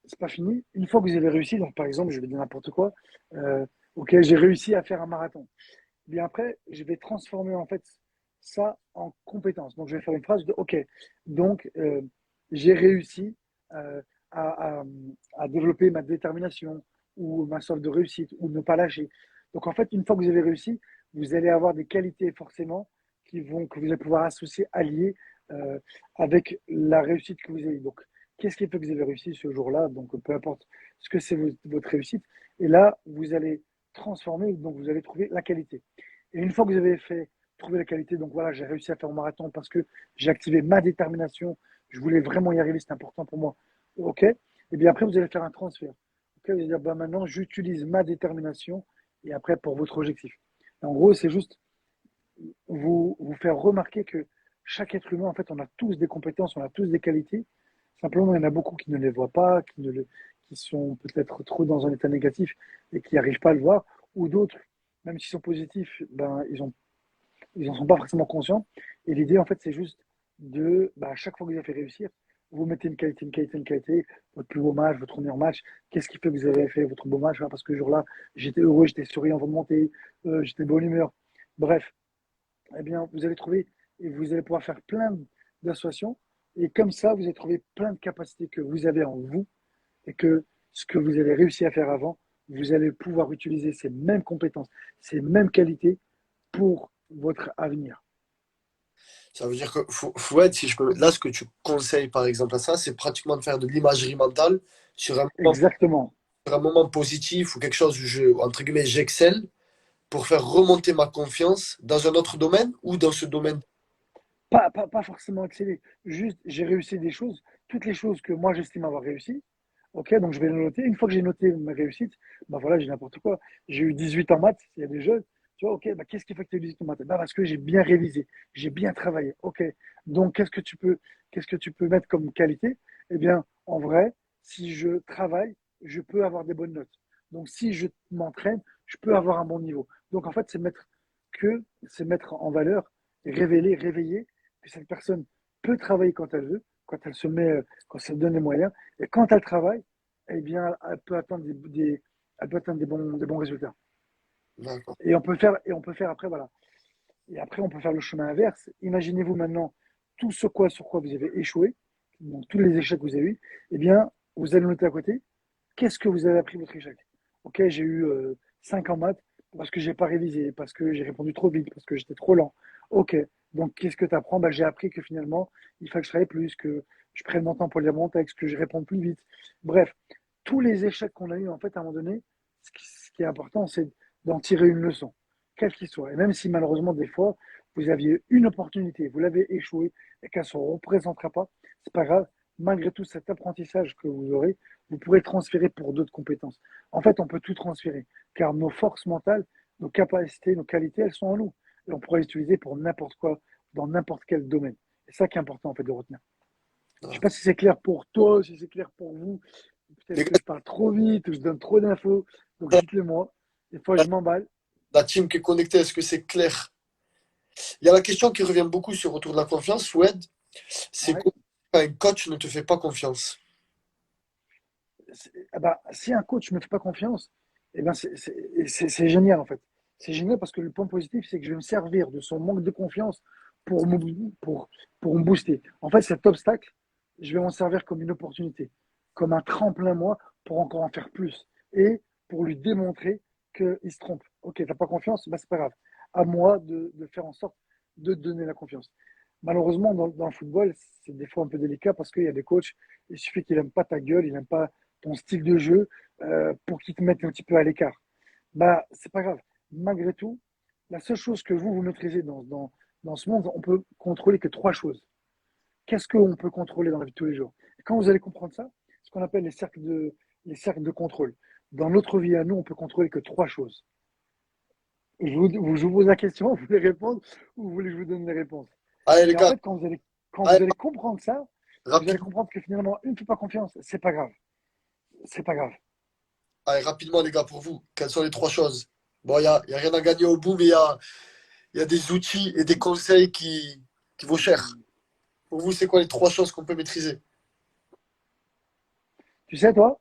c'est pas fini. Une fois que vous avez réussi, donc par exemple, je vais dire n'importe quoi, ok, j'ai réussi à faire un marathon. Bien après, je vais transformer en fait ça en compétence. Donc, je vais faire une phrase de OK. Donc, j'ai réussi euh, à, à- à développer ma détermination ou ma soif de réussite ou ne pas lâcher. Donc, en fait, une fois que vous avez réussi, vous allez avoir des qualités forcément que vous allez pouvoir associer, allier euh, avec la réussite que vous avez. Donc, qu'est-ce qui fait que vous avez réussi ce jour-là? Donc, peu importe ce que c'est votre réussite. Et là, vous allez transformer, donc vous allez trouver la qualité. Et une fois que vous avez trouvé la qualité, donc voilà, j'ai réussi à faire mon marathon parce que j'ai activé ma détermination, je voulais vraiment y arriver, c'est important pour moi. OK. Et bien après, vous allez faire un transfert. OK, vous allez dire, bah, maintenant, j'utilise ma détermination et après pour votre objectif. Et en gros, c'est juste vous faire remarquer que chaque être humain, en fait, on a tous des compétences, on a tous des qualités. Simplement, il y en a beaucoup qui ne les voient pas, qui sont peut-être trop dans un état négatif et qui n'arrivent pas à le voir, ou d'autres, même s'ils sont positifs, ben, ils en sont pas forcément conscients. Et l'idée, en fait, c'est juste à chaque fois que vous avez fait réussir, vous mettez une qualité, votre plus beau match, votre meilleur match. Qu'est-ce qui fait que vous avez fait votre beau match? Parce que ce jour-là, j'étais heureux, j'étais souriant avant de monter, j'étais de bonne humeur. Bref, eh bien, vous allez trouver et vous allez pouvoir faire plein d'associations. Et comme ça, vous allez trouver plein de capacités que vous avez en vous et que ce que vous avez réussi à faire avant, vous allez pouvoir utiliser ces mêmes compétences, ces mêmes qualités pour votre avenir. Ça veut dire que Fouad, si je peux, là, ce que tu conseilles par exemple à ça, c'est pratiquement de faire de l'imagerie mentale Exactement. sur un moment positif ou quelque chose où entre guillemets, j'excelle pour faire remonter ma confiance dans un autre domaine ou dans ce domaine. Pas forcément exceller. Juste, j'ai réussi des choses, toutes les choses que moi j'estime avoir réussi. Ok, donc je vais le noter. Une fois que j'ai noté ma réussite, bah voilà, j'ai n'importe quoi. J'ai eu 18 en maths, il y a des jeunes. Tu vois, ok, bah qu'est-ce qui fait que tu as eu 18 en maths? Bah parce que j'ai bien révisé, j'ai bien travaillé. Ok, donc qu'est-ce que tu peux mettre comme qualité? Eh bien, en vrai, si je travaille, je peux avoir des bonnes notes. Donc si je m'entraîne, je peux avoir un bon niveau. Donc en fait, c'est mettre en valeur, réveiller que cette personne peut travailler quand elle veut, quand elle se met, quand elle se donne les moyens, et quand elle travaille, eh bien, elle peut atteindre elle peut atteindre des bons résultats. D'accord. Et on peut faire après, voilà. Et après, on peut faire le chemin inverse. Imaginez-vous maintenant sur quoi vous avez échoué, donc tous les échecs que vous avez eus, eh bien, vous allez noter à côté, qu'est-ce que vous avez appris de votre échec? Ok, j'ai eu 5 en maths parce que j'ai pas révisé, parce que j'ai répondu trop vite, parce que j'étais trop lent. Ok, donc qu'est-ce que tu apprends? Bah, j'ai appris que finalement, il fallait que je travaille plus, que je prenne mon temps pour lire mon texte, que je réponde plus vite. Bref, tous les échecs qu'on a eu, en fait, à un moment donné, ce qui est important, c'est d'en tirer une leçon, quelle qu'il soit. Et même si malheureusement, des fois, vous aviez une opportunité, vous l'avez échoué et qu'elle ne se représentera pas, c'est pas grave. Malgré tout cet apprentissage que vous aurez, vous pourrez le transférer pour d'autres compétences. En fait, on peut tout transférer, car nos forces mentales, nos capacités, nos qualités, elles sont en nous. Et on pourrait les utiliser pour n'importe quoi, dans n'importe quel domaine. C'est ça qui est important, en fait, de retenir. Je ne sais pas si c'est clair pour toi, si c'est clair pour vous. Peut-être Les que je parle trop vite ou je donne trop d'infos. Donc gars, dites-le moi. Des fois, je m'emballe. la team qui est connectée, est-ce que c'est clair? Il y a la question qui revient beaucoup sur autour de la confiance, Fouad. C'est Ouais. quand un coach ne te fait pas confiance? Ah bah, si un coach ne me fait pas confiance, eh ben c'est génial en fait. C'est génial parce que le point positif, c'est que je vais me servir de son manque de confiance pour me, pour, pour me booster. En fait, cet obstacle, je vais m'en servir comme une opportunité, comme un tremplin, moi, pour encore en faire plus et pour lui démontrer qu'il se trompe. Ok, t'as pas confiance, bah, c'est pas grave. À moi de faire en sorte de te donner la confiance. Malheureusement, dans le football, c'est des fois un peu délicat parce qu'il y a des coachs, il suffit qu'il n'aime pas ta gueule, il n'aime pas ton style de jeu pour qu'ils te mettent un petit peu à l'écart. Bah, c'est pas grave. Malgré tout, la seule chose que vous maîtrisez dans ce monde, on peut contrôler que trois choses. Qu'est-ce qu'on peut contrôler dans la vie de tous les jours? Et quand vous allez comprendre ça, ce qu'on appelle les cercles de contrôle. Dans notre vie à nous, on peut contrôler que trois choses. Je vous pose la question, vous voulez répondre ou vous voulez que je vous donne les réponses? Allez, les Et en gars, fait, quand allez, vous allez comprendre ça, vous allez rapidement, comprendre que finalement, une ne fait pas confiance, c'est pas grave. C'est pas grave. allez, rapidement, les gars, pour vous, quelles sont les trois choses? Bon, y a rien à gagner au bout, mais il y a des outils et des conseils qui vaut cher. Pour vous, c'est quoi les trois choses qu'on peut maîtriser? Tu sais, toi,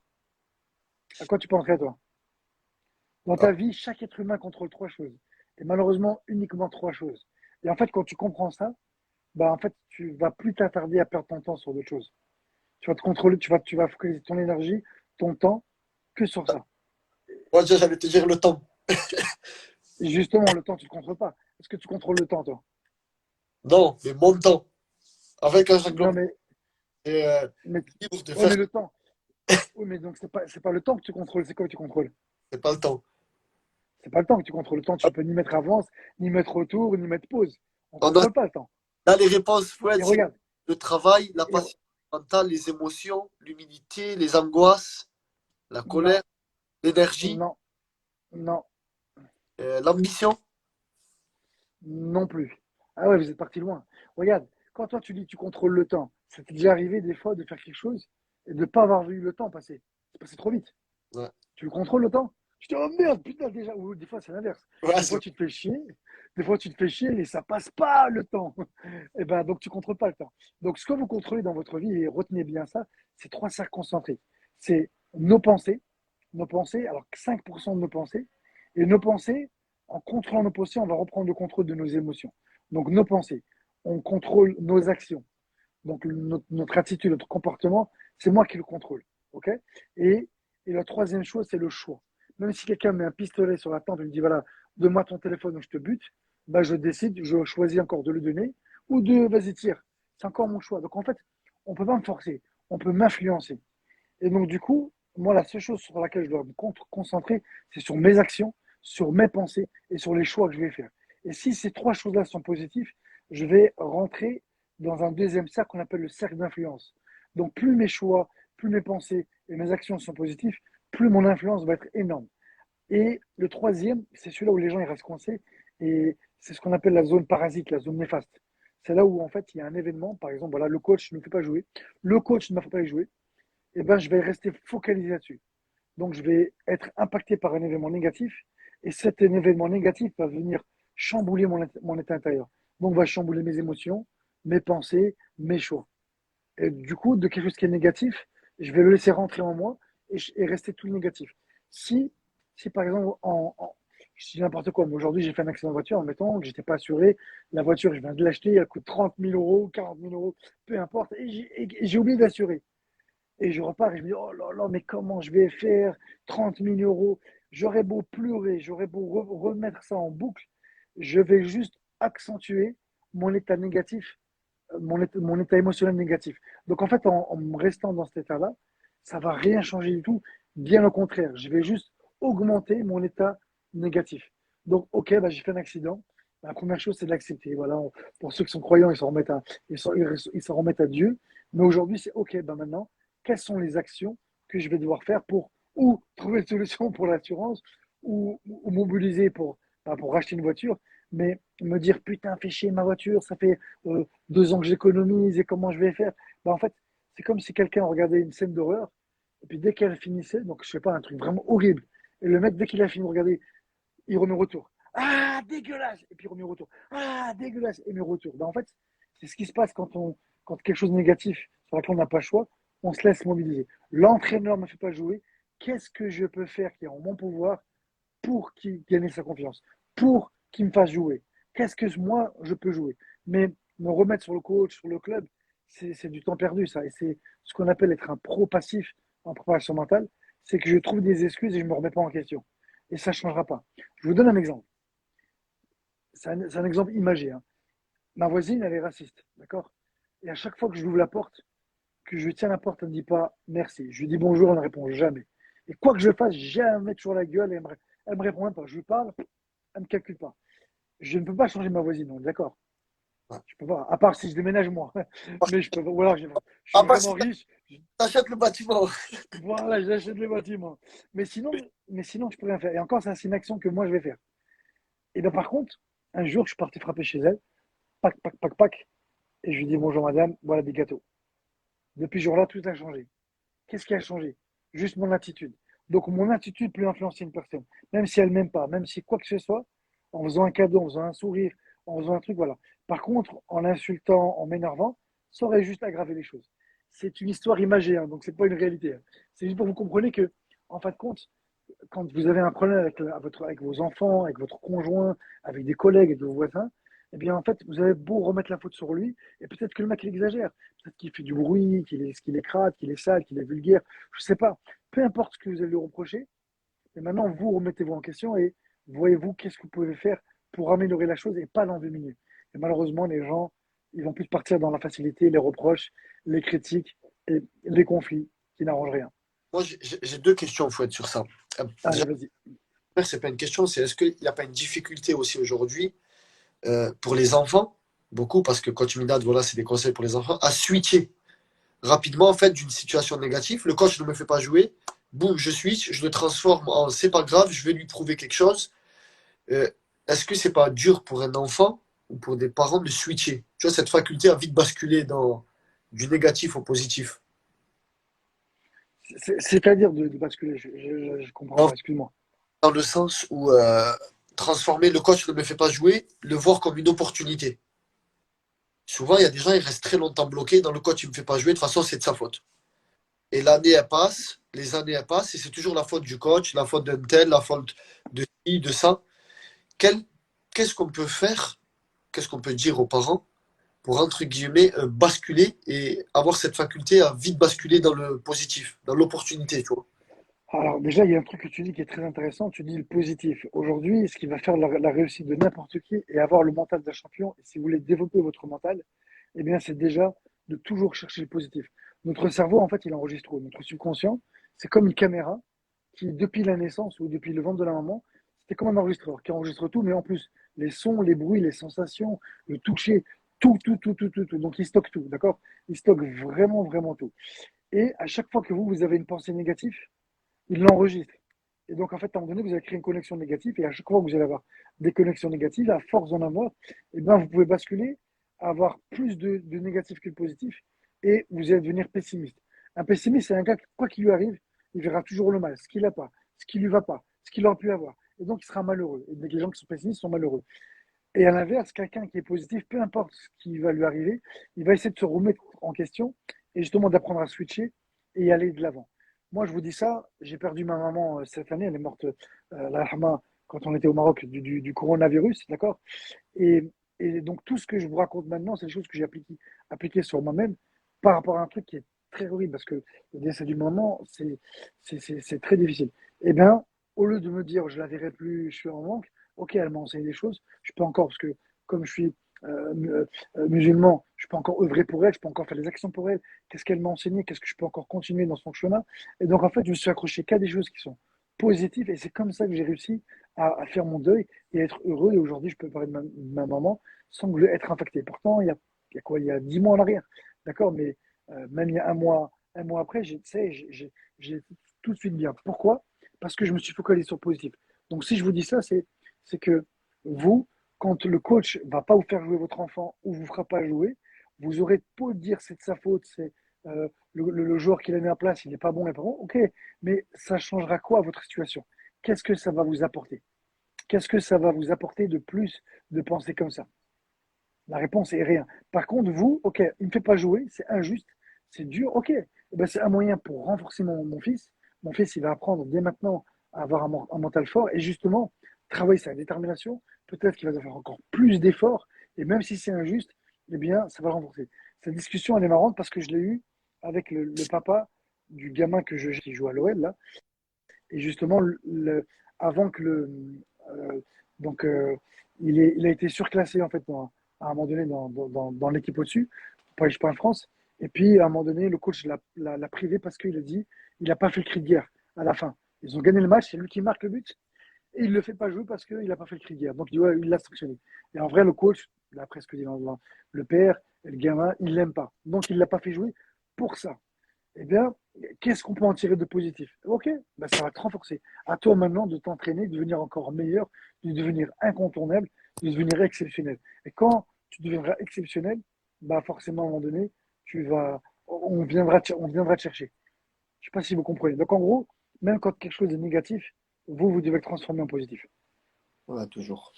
à quoi tu penserais, toi? Dans Ah, ta vie, chaque être humain contrôle trois choses. Et malheureusement, uniquement trois choses. Et en fait, quand tu comprends ça, bah, en fait, tu vas plus t'attarder à perdre ton temps sur d'autres choses. Tu vas te contrôler, tu vas focaliser ton énergie, ton temps, que sur ça. moi, déjà, j'allais te dire le temps. Et justement, le temps, tu ne le contrôles pas. Est-ce que tu contrôles le temps, toi? Non, mais mon temps. Avec un Non, j'englobe mais, et mais, libre de ouais, faire, mais le temps. Oui, mais donc, c'est pas le temps que tu contrôles, c'est quoi que tu contrôles? c'est pas le temps. C'est pas le temps que tu contrôles. Le temps, tu peux ni mettre avance, ni mettre retour, ni mettre pause. On ne On a contrôle pas le temps. là les réponses, Fouad, Et c'est regarde, le travail, la et, passion mentale, les émotions, l'humilité, les angoisses, la non, colère, l'énergie, non, non, l'ambition. non plus. Ah ouais, vous êtes parti loin. Regarde, quand toi tu dis que tu contrôles le temps, ça t'est déjà arrivé des fois de faire quelque chose et de ne pas avoir vu le temps passer. C'est passé trop vite. Ouais, Tu le contrôles le temps? Tu te dis, oh merde, putain, déjà. Ou des fois, c'est l'inverse. ouais, Des fois, tu te fais chier. Des fois, tu te fais chier et ça passe pas le temps. Et ben, donc, tu contrôles pas le temps. Donc, ce que vous contrôlez dans votre vie, et retenez bien ça, c'est trois cercles concentriques. C'est nos pensées, alors 5% de nos pensées, et nos pensées, en contrôlant nos pensées, on va reprendre le contrôle de nos émotions. Donc, nos pensées, on contrôle nos actions. Donc, notre attitude, notre comportement, c'est moi qui le contrôle. OK? Et, et la troisième chose, c'est le choix. Même si quelqu'un met un pistolet sur la tente et me dit, voilà, donne-moi ton téléphone ou je te bute, bah, je décide, je choisis encore de le donner ou de, vas-y, tire. C'est encore mon choix. Donc, en fait, on ne peut pas me forcer. On peut m'influencer. Et donc, du coup, moi, la seule chose sur laquelle je dois me concentrer, c'est sur mes actions, sur mes pensées et sur les choix que je vais faire. Et si ces trois choses-là sont positives, je vais rentrer dans un deuxième cercle qu'on appelle le cercle d'influence. Donc, plus mes choix, plus mes pensées et mes actions sont positives, plus mon influence va être énorme. Et le troisième, c'est celui-là où les gens ils restent coincés, et c'est ce qu'on appelle la zone parasite, la zone néfaste. C'est là où, en fait, il y a un événement, par exemple, voilà, le coach ne me fait pas jouer, le coach ne m'a fait pas jouer, et ben, je vais rester focalisé là-dessus. Donc, je vais être impacté par un événement négatif et cet événement négatif va venir chambouler mon état intérieur. Donc, va chambouler mes émotions, mes pensées, mes choix. Et du coup, de quelque chose qui est négatif, je vais le laisser rentrer en moi et rester tout négatif. Si, si par exemple, je dis n'importe quoi, mais aujourd'hui j'ai fait un accident de voiture, admettons que j'étais pas assuré, la voiture, je viens de l'acheter, elle coûte 30 000 euros, 40 000 euros, peu importe, et j'ai oublié d'assurer. Et je repars et je me dis, oh là là, mais comment je vais faire 30 000 euros? J'aurais beau pleurer, j'aurais beau remettre ça en boucle, je vais juste accentuer mon état négatif, mon état émotionnel négatif. Donc en fait, en restant dans cet état-là, ça ne va rien changer du tout. Bien au contraire, je vais juste augmenter mon état négatif. Donc, ok, bah, j'ai fait un accident. La première chose, c'est de l'accepter. Voilà, pour ceux qui sont croyants, ils s'en remettent à Dieu. Mais aujourd'hui, c'est ok, bah, maintenant, quelles sont les actions que je vais devoir faire pour ou trouver une solution pour l'assurance ou mobiliser pour racheter une voiture, mais me dire putain, fais chier ma voiture, ça fait 2 ans que j'économise et comment je vais faire. Bah, en fait, c'est comme si quelqu'un regardait une scène d'horreur et puis dès qu'elle finissait, donc je sais pas, un truc vraiment horrible, et le mec, dès qu'il a fini de regarder, il remet au retour. Ah, dégueulasse! Et puis il remet au retour. Ah, dégueulasse! Et il met au retour. Bah, en fait, c'est ce qui se passe quand quelque chose de négatif sur laquelle on n'a pas le choix, on se laisse mobiliser. L'entraîneur ne me fait pas jouer. Qu'est-ce que je peux faire qui est en mon pouvoir pour qu'il gagne sa confiance, pour qu'il me fasse jouer? Qu'est-ce que moi, je peux jouer? Mais me remettre sur le coach, sur le club, c'est du temps perdu, ça. Et c'est ce qu'on appelle être un pro passif en préparation mentale. C'est que je trouve des excuses et je ne me remets pas en question. Et ça ne changera pas. Je vous donne un exemple. C'est un exemple imagé, hein. Ma voisine, elle est raciste, d'accord? Et à chaque fois que je lui ouvre la porte, que je lui tiens la porte, elle ne me dit pas merci. Je lui dis bonjour, elle ne répond jamais. Et quoi que je fasse, jamais toujours la gueule, elle me répond même pas. Je lui parle, elle ne me calcule pas. Je ne peux pas changer ma voisine, on est d'accord? Ouais. Je peux pas, à part si je déménage moi. Mais je peux pas, ou alors je suis À part vraiment si riche, t'achètes le bâtiment. voilà, j'achète les bâtiments. Mais sinon, je peux rien faire. Et encore, ça, c'est une action que moi, je vais faire. Et bien, par contre, un jour, je suis parti frapper chez elle, pac, pac, pac, pac, et je lui dis bonjour madame, voilà des gâteaux. Depuis ce jour-là, tout a changé. Qu'est-ce qui a changé? Juste mon attitude. Donc, mon attitude peut influencer une personne, même si elle m'aime pas, même si quoi que ce soit, en faisant un cadeau, en faisant un sourire, en faisant un truc, voilà. Par contre, en l'insultant, en m'énervant, ça aurait juste aggravé les choses. C'est une histoire imagée, hein, donc c'est pas une réalité, hein. C'est juste pour que vous compreniez que, en fin de compte, quand vous avez un problème avec vos enfants, avec votre conjoint, avec des collègues et de vos voisins, eh bien, en fait, vous avez beau remettre la faute sur lui, et peut-être que le mec, il exagère. Peut-être qu'il fait du bruit, qu'il est crade, qu'il est sale, qu'il est vulgaire, je sais pas. Peu importe ce que vous allez lui reprocher, et maintenant, vous remettez-vous en question et voyez-vous qu'est-ce que vous pouvez faire pour améliorer la chose et pas l'envenimer. Et malheureusement, les gens, ils vont plus partir dans la facilité, les reproches, les critiques et les conflits qui n'arrangent rien. Moi, j'ai deux questions, faut être sur ça. Allez, Déjà, vas-y. c'est pas une question, c'est est-ce qu'il n'y a pas une difficulté aussi aujourd'hui pour les enfants, beaucoup, parce que coach Minad, voilà, c'est des conseils pour les enfants, à switcher rapidement en fait d'une situation négative. Le coach ne me fait pas jouer, boum, je switch, je le transforme en c'est pas grave, je vais lui prouver quelque chose. Euh, Est-ce que c'est pas dur pour un enfant ou pour des parents de switcher? Tu vois, cette faculté à vite basculer du négatif au positif. C'est-à-dire de basculer, je comprends Dans, pas, excuse-moi. dans le sens où transformer le coach ne me fait pas jouer, le voir comme une opportunité. Souvent, il y a des gens, ils restent très longtemps bloqués dans le coach, il ne me fait pas jouer, de toute façon, c'est de sa faute. Et l'année, elle passe, les années, elles passent, et c'est toujours la faute du coach, la faute d'un tel, la faute de ci, de ça. Quel- Qu'est-ce qu'on peut faire, qu'est-ce qu'on peut dire aux parents pour, entre guillemets, basculer et avoir cette faculté à vite basculer dans le positif, dans l'opportunité, tu vois. Alors déjà, il y a un truc que tu dis qui est très intéressant, tu dis le positif. Aujourd'hui, ce qui va faire la réussite de n'importe qui et avoir le mental d'un champion, et si vous voulez développer votre mental, eh bien c'est déjà de toujours chercher le positif. Notre cerveau, en fait, il enregistre tout. Notre subconscient, c'est comme une caméra qui, depuis la naissance ou depuis le ventre de la maman, c'était comme un enregistreur qui enregistre tout, mais en plus, les sons, les bruits, les sensations, le toucher, tout, tout, tout, tout, tout, tout. Donc il stocke tout, d'accord? Il stocke vraiment, vraiment tout. Et à chaque fois que vous avez une pensée négative, il l'enregistre. Et donc, en fait, à un moment donné, vous allez créer une connexion négative, et à chaque fois que vous allez avoir des connexions négatives, à force d'en avoir, eh ben, vous pouvez basculer à avoir plus de négatif que de positif, et vous allez devenir pessimiste. Un pessimiste, c'est un gars, quoi qu'il lui arrive, il verra toujours le mal, ce qu'il n'a pas, ce qui lui va pas, ce qu'il aurait pu avoir. Et donc, il sera malheureux. Et donc, les gens qui sont pessimistes sont malheureux. Et à l'inverse, quelqu'un qui est positif, peu importe ce qui va lui arriver, il va essayer de se remettre en question et justement d'apprendre à switcher et aller de l'avant. Moi, je vous dis ça, j'ai perdu ma maman cette année, elle est morte, la rahma, quand on était au Maroc du coronavirus, d'accord? et, et donc, tout ce que je vous raconte maintenant, c'est des choses que j'ai appliquées sur moi-même par rapport à un truc qui est très horrible parce que le décès du maman, c'est très difficile. Eh bien, au lieu de me dire je la verrai plus, je suis en manque, ok, elle m'a enseigné des choses, je peux encore, parce que comme je suis musulman, je peux encore œuvrer pour elle, je peux encore faire des actions pour elle. Qu'est-ce qu'elle m'a enseigné? Qu'est-ce que je peux encore continuer dans son chemin? Et donc, en fait, je me suis accroché qu'à des choses qui sont positives et c'est comme ça que j'ai réussi à faire mon deuil et être heureux. Et aujourd'hui, je peux parler de ma maman sans être impacté. Pourtant, il y a quoi? Il y a 10 mois en arrière. D'accord? Mais même il y a un mois après, j'ai tout de suite bien. Pourquoi? Parce que je me suis focalisé sur le positif. Donc, si je vous dis ça, c'est que vous, quand le coach va pas vous faire jouer votre enfant ou vous fera pas jouer, vous aurez beau dire c'est de sa faute, c'est le joueur qu'il a mis en place, il n'est pas bon, il n'est pas bon. Ok, mais ça changera quoi à votre situation? Qu'est-ce que ça va vous apporter? Qu'est-ce que ça va vous apporter de plus de penser comme ça? La réponse est rien. Par contre, vous, ok, il ne me fait pas jouer, c'est injuste, c'est dur, ok. Eh ben, c'est un moyen pour renforcer mon fils. Mon fils, il va apprendre dès maintenant à avoir un mental fort et justement travailler sa détermination. Peut-être qu'il va faire encore plus d'efforts et même si c'est injuste, eh bien, ça va le renforcer. Cette discussion, elle est marrante parce que je l'ai eue avec le papa du gamin qui joue à l'OL, là. Et justement, avant que euh, donc, il a été surclassé en fait à un moment donné dans l'équipe au-dessus, pour aller jouer en France. Et puis à un moment donné, le coach l'a privé parce qu'il a dit il n'a pas fait le cri de guerre à la fin. Ils ont gagné le match, c'est lui qui marque le but et il ne le fait pas jouer parce qu'il n'a pas fait le cri de guerre. Donc il l'a sanctionné. Et en vrai, le coach, d'après ce que dit le père, et le gamin, il l'aime pas. Donc il ne l'a pas fait jouer pour ça. Eh bien, qu'est-ce qu'on peut en tirer de positif? Ok, ben ça va te renforcer. À toi maintenant de t'entraîner, de devenir encore meilleur, de devenir incontournable, de devenir exceptionnel. Et quand tu deviendras exceptionnel, bah forcément à un moment donné, on viendra te chercher. Je ne sais pas si vous comprenez. Donc en gros, même quand quelque chose est négatif, vous devez le transformer en positif. Ouais, toujours.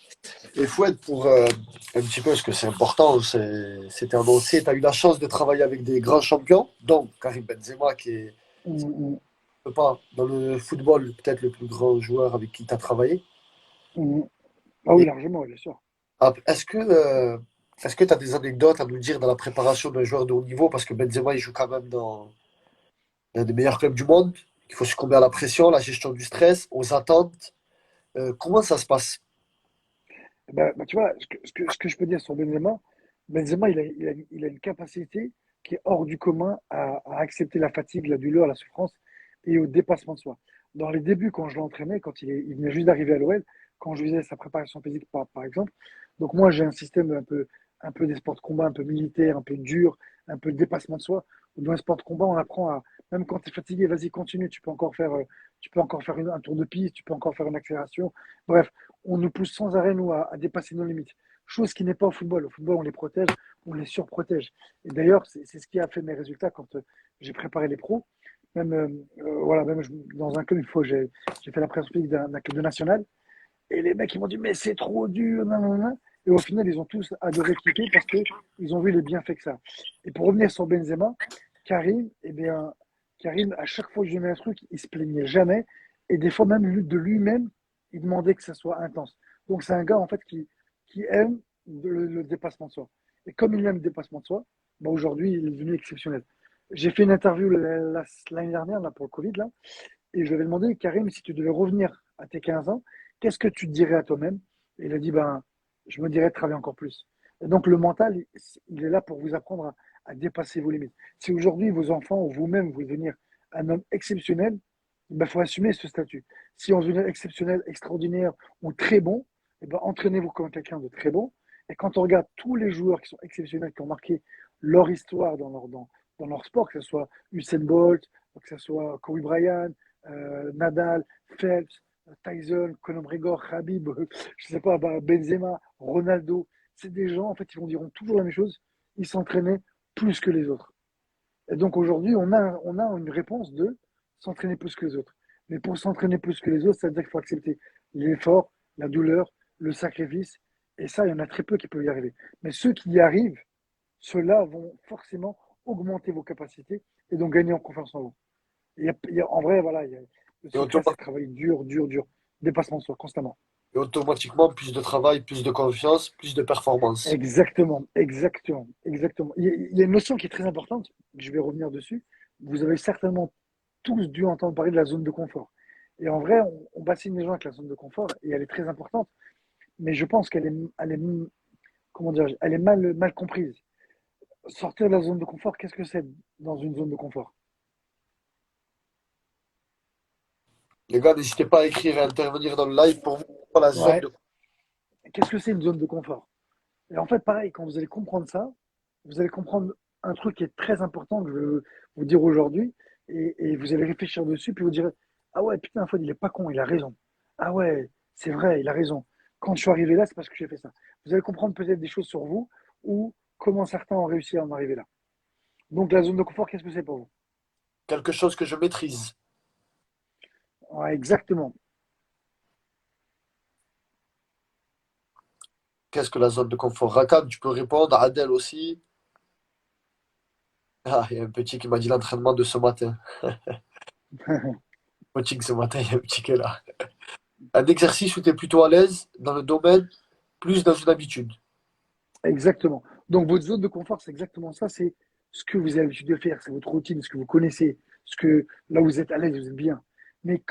Et Fouad, pour un petit peu, ce que c'est important, c'était annoncé, tu as eu la chance de travailler avec des grands champions, donc Karim Benzema, qui est, Hum, je sais pas, dans le football, peut-être le plus grand joueur avec qui tu as travaillé. hum. Ah oui, Et largement, bien sûr. est-ce que tu as des anecdotes à nous dire dans la préparation d'un joueur de haut niveau? Parce que Benzema, il joue quand même dans l'un des meilleurs clubs du monde. Il faut succomber à la pression, la gestion du stress, aux attentes. Comment ça se passe? Tu vois, ce que je peux dire sur Benzema, Benzema, il a une capacité qui est hors du commun à accepter la fatigue, la douleur, la souffrance et au dépassement de soi. Dans les débuts, quand je l'entraînais, il venait juste d'arriver à l'OL, quand je faisais sa préparation physique, par exemple, donc moi, j'ai un système un peu des sports de combat, un peu militaire, un peu dur, un peu de dépassement de soi. Dans les sports de combat, on apprend à, même quand tu es fatigué, vas-y, continue, tu peux encore faire un tour de piste, tu peux encore faire une accélération. Bref, on nous pousse sans arrêt, nous, à dépasser nos limites. Chose qui n'est pas au football. Au football, on les protège, on les surprotège. Et d'ailleurs, c'est ce qui a fait mes résultats quand j'ai préparé les pros. Même, voilà, dans un club, une fois, j'ai fait la présence physique d'un club de national. Et les mecs, ils m'ont dit, mais c'est trop dur, nan, nan, nan. Et au final, ils ont tous adoré cliquer parce qu'ils ont vu les bienfaits que ça. Et pour revenir sur Benzema, Karim, eh bien, Karim, à chaque fois que je lui mets un truc, il se plaignait jamais. Et des fois, même de lui-même, il demandait que ça soit intense. Donc, c'est un gars, en fait, qui aime le dépassement de soi. Et comme il aime le dépassement de soi, bah, aujourd'hui, il est devenu exceptionnel. J'ai fait une interview l'année dernière, là, pour le Covid, là, et je lui avais demandé, Karim, si tu devais revenir à tes 15 ans, qu'est-ce que tu te dirais à toi-même? Et il a dit, ben, je me dirais de travailler encore plus. Et donc, le mental, il est là pour vous apprendre à dépasser vos limites. Si aujourd'hui, vos enfants ou vous-même, vous voulez devenir un homme exceptionnel, il faut assumer ce statut. Si on veut devenir exceptionnel, extraordinaire ou très bon, eh ben, entraînez-vous comme quelqu'un de très bon. Et quand on regarde tous les joueurs qui sont exceptionnels, qui ont marqué leur histoire dans leur sport, que ce soit Usain Bolt, que ce soit Kobe Bryant, Nadal, Phelps, Tyson, Conor McGregor, Khabib, je sais pas, Benzema, Ronaldo, c'est des gens, en fait, ils vont diront toujours la même chose, ils s'entraînaient plus que les autres. Et donc aujourd'hui, on a une réponse de s'entraîner plus que les autres. Mais pour s'entraîner plus que les autres, ça veut dire qu'il faut accepter l'effort, la douleur, le sacrifice. Et ça, il y en a très peu qui peuvent y arriver. Mais ceux qui y arrivent, ceux-là vont forcément augmenter vos capacités et donc gagner en confiance en vous. En vrai, voilà, le Et, secret, c'est de travailler dur, dur, dur. Dépassement de soi, constamment. et automatiquement, plus de travail, plus de confiance, plus de performance. Exactement, exactement, exactement. Il y a une notion qui est très importante, je vais revenir dessus. Vous avez certainement tous dû entendre parler de la zone de confort. Et en vrai, on bassine les gens avec la zone de confort et elle est très importante, mais je pense elle est, comment dire, elle est mal comprise. Sortir de la zone de confort, qu'est-ce que c'est dans une zone de confort? Les gars, n'hésitez pas à écrire et à intervenir dans le live pour vous pour la zone Ouais. de. Qu'est-ce que c'est une zone de confort? Et en fait, pareil, quand vous allez comprendre ça, vous allez comprendre un truc qui est très important que je vais vous dire aujourd'hui, et vous allez réfléchir dessus, puis vous direz, ah ouais, putain, Fod, il est pas con, il a raison. Ah ouais, c'est vrai, il a raison. Quand je suis arrivé là, c'est parce que j'ai fait ça. Vous allez comprendre peut-être des choses sur vous, ou comment certains ont réussi à en arriver là. Donc la zone de confort, qu'est-ce que c'est pour vous? Quelque chose que je maîtrise. Ouais, exactement. Qu'est-ce que la zone de confort? Rakan, tu peux répondre. Adèle aussi. Ah, il y a un petit qui m'a dit l'entraînement de ce matin. Coaching ce matin, il y a un petit qui est là. Un exercice où tu es plutôt à l'aise dans le domaine, plus dans une habitude. Exactement. Donc, votre zone de confort, c'est exactement ça. C'est ce que vous avez l'habitude de faire. C'est votre routine, ce que vous connaissez, là où vous êtes à l'aise, vous êtes bien. Mais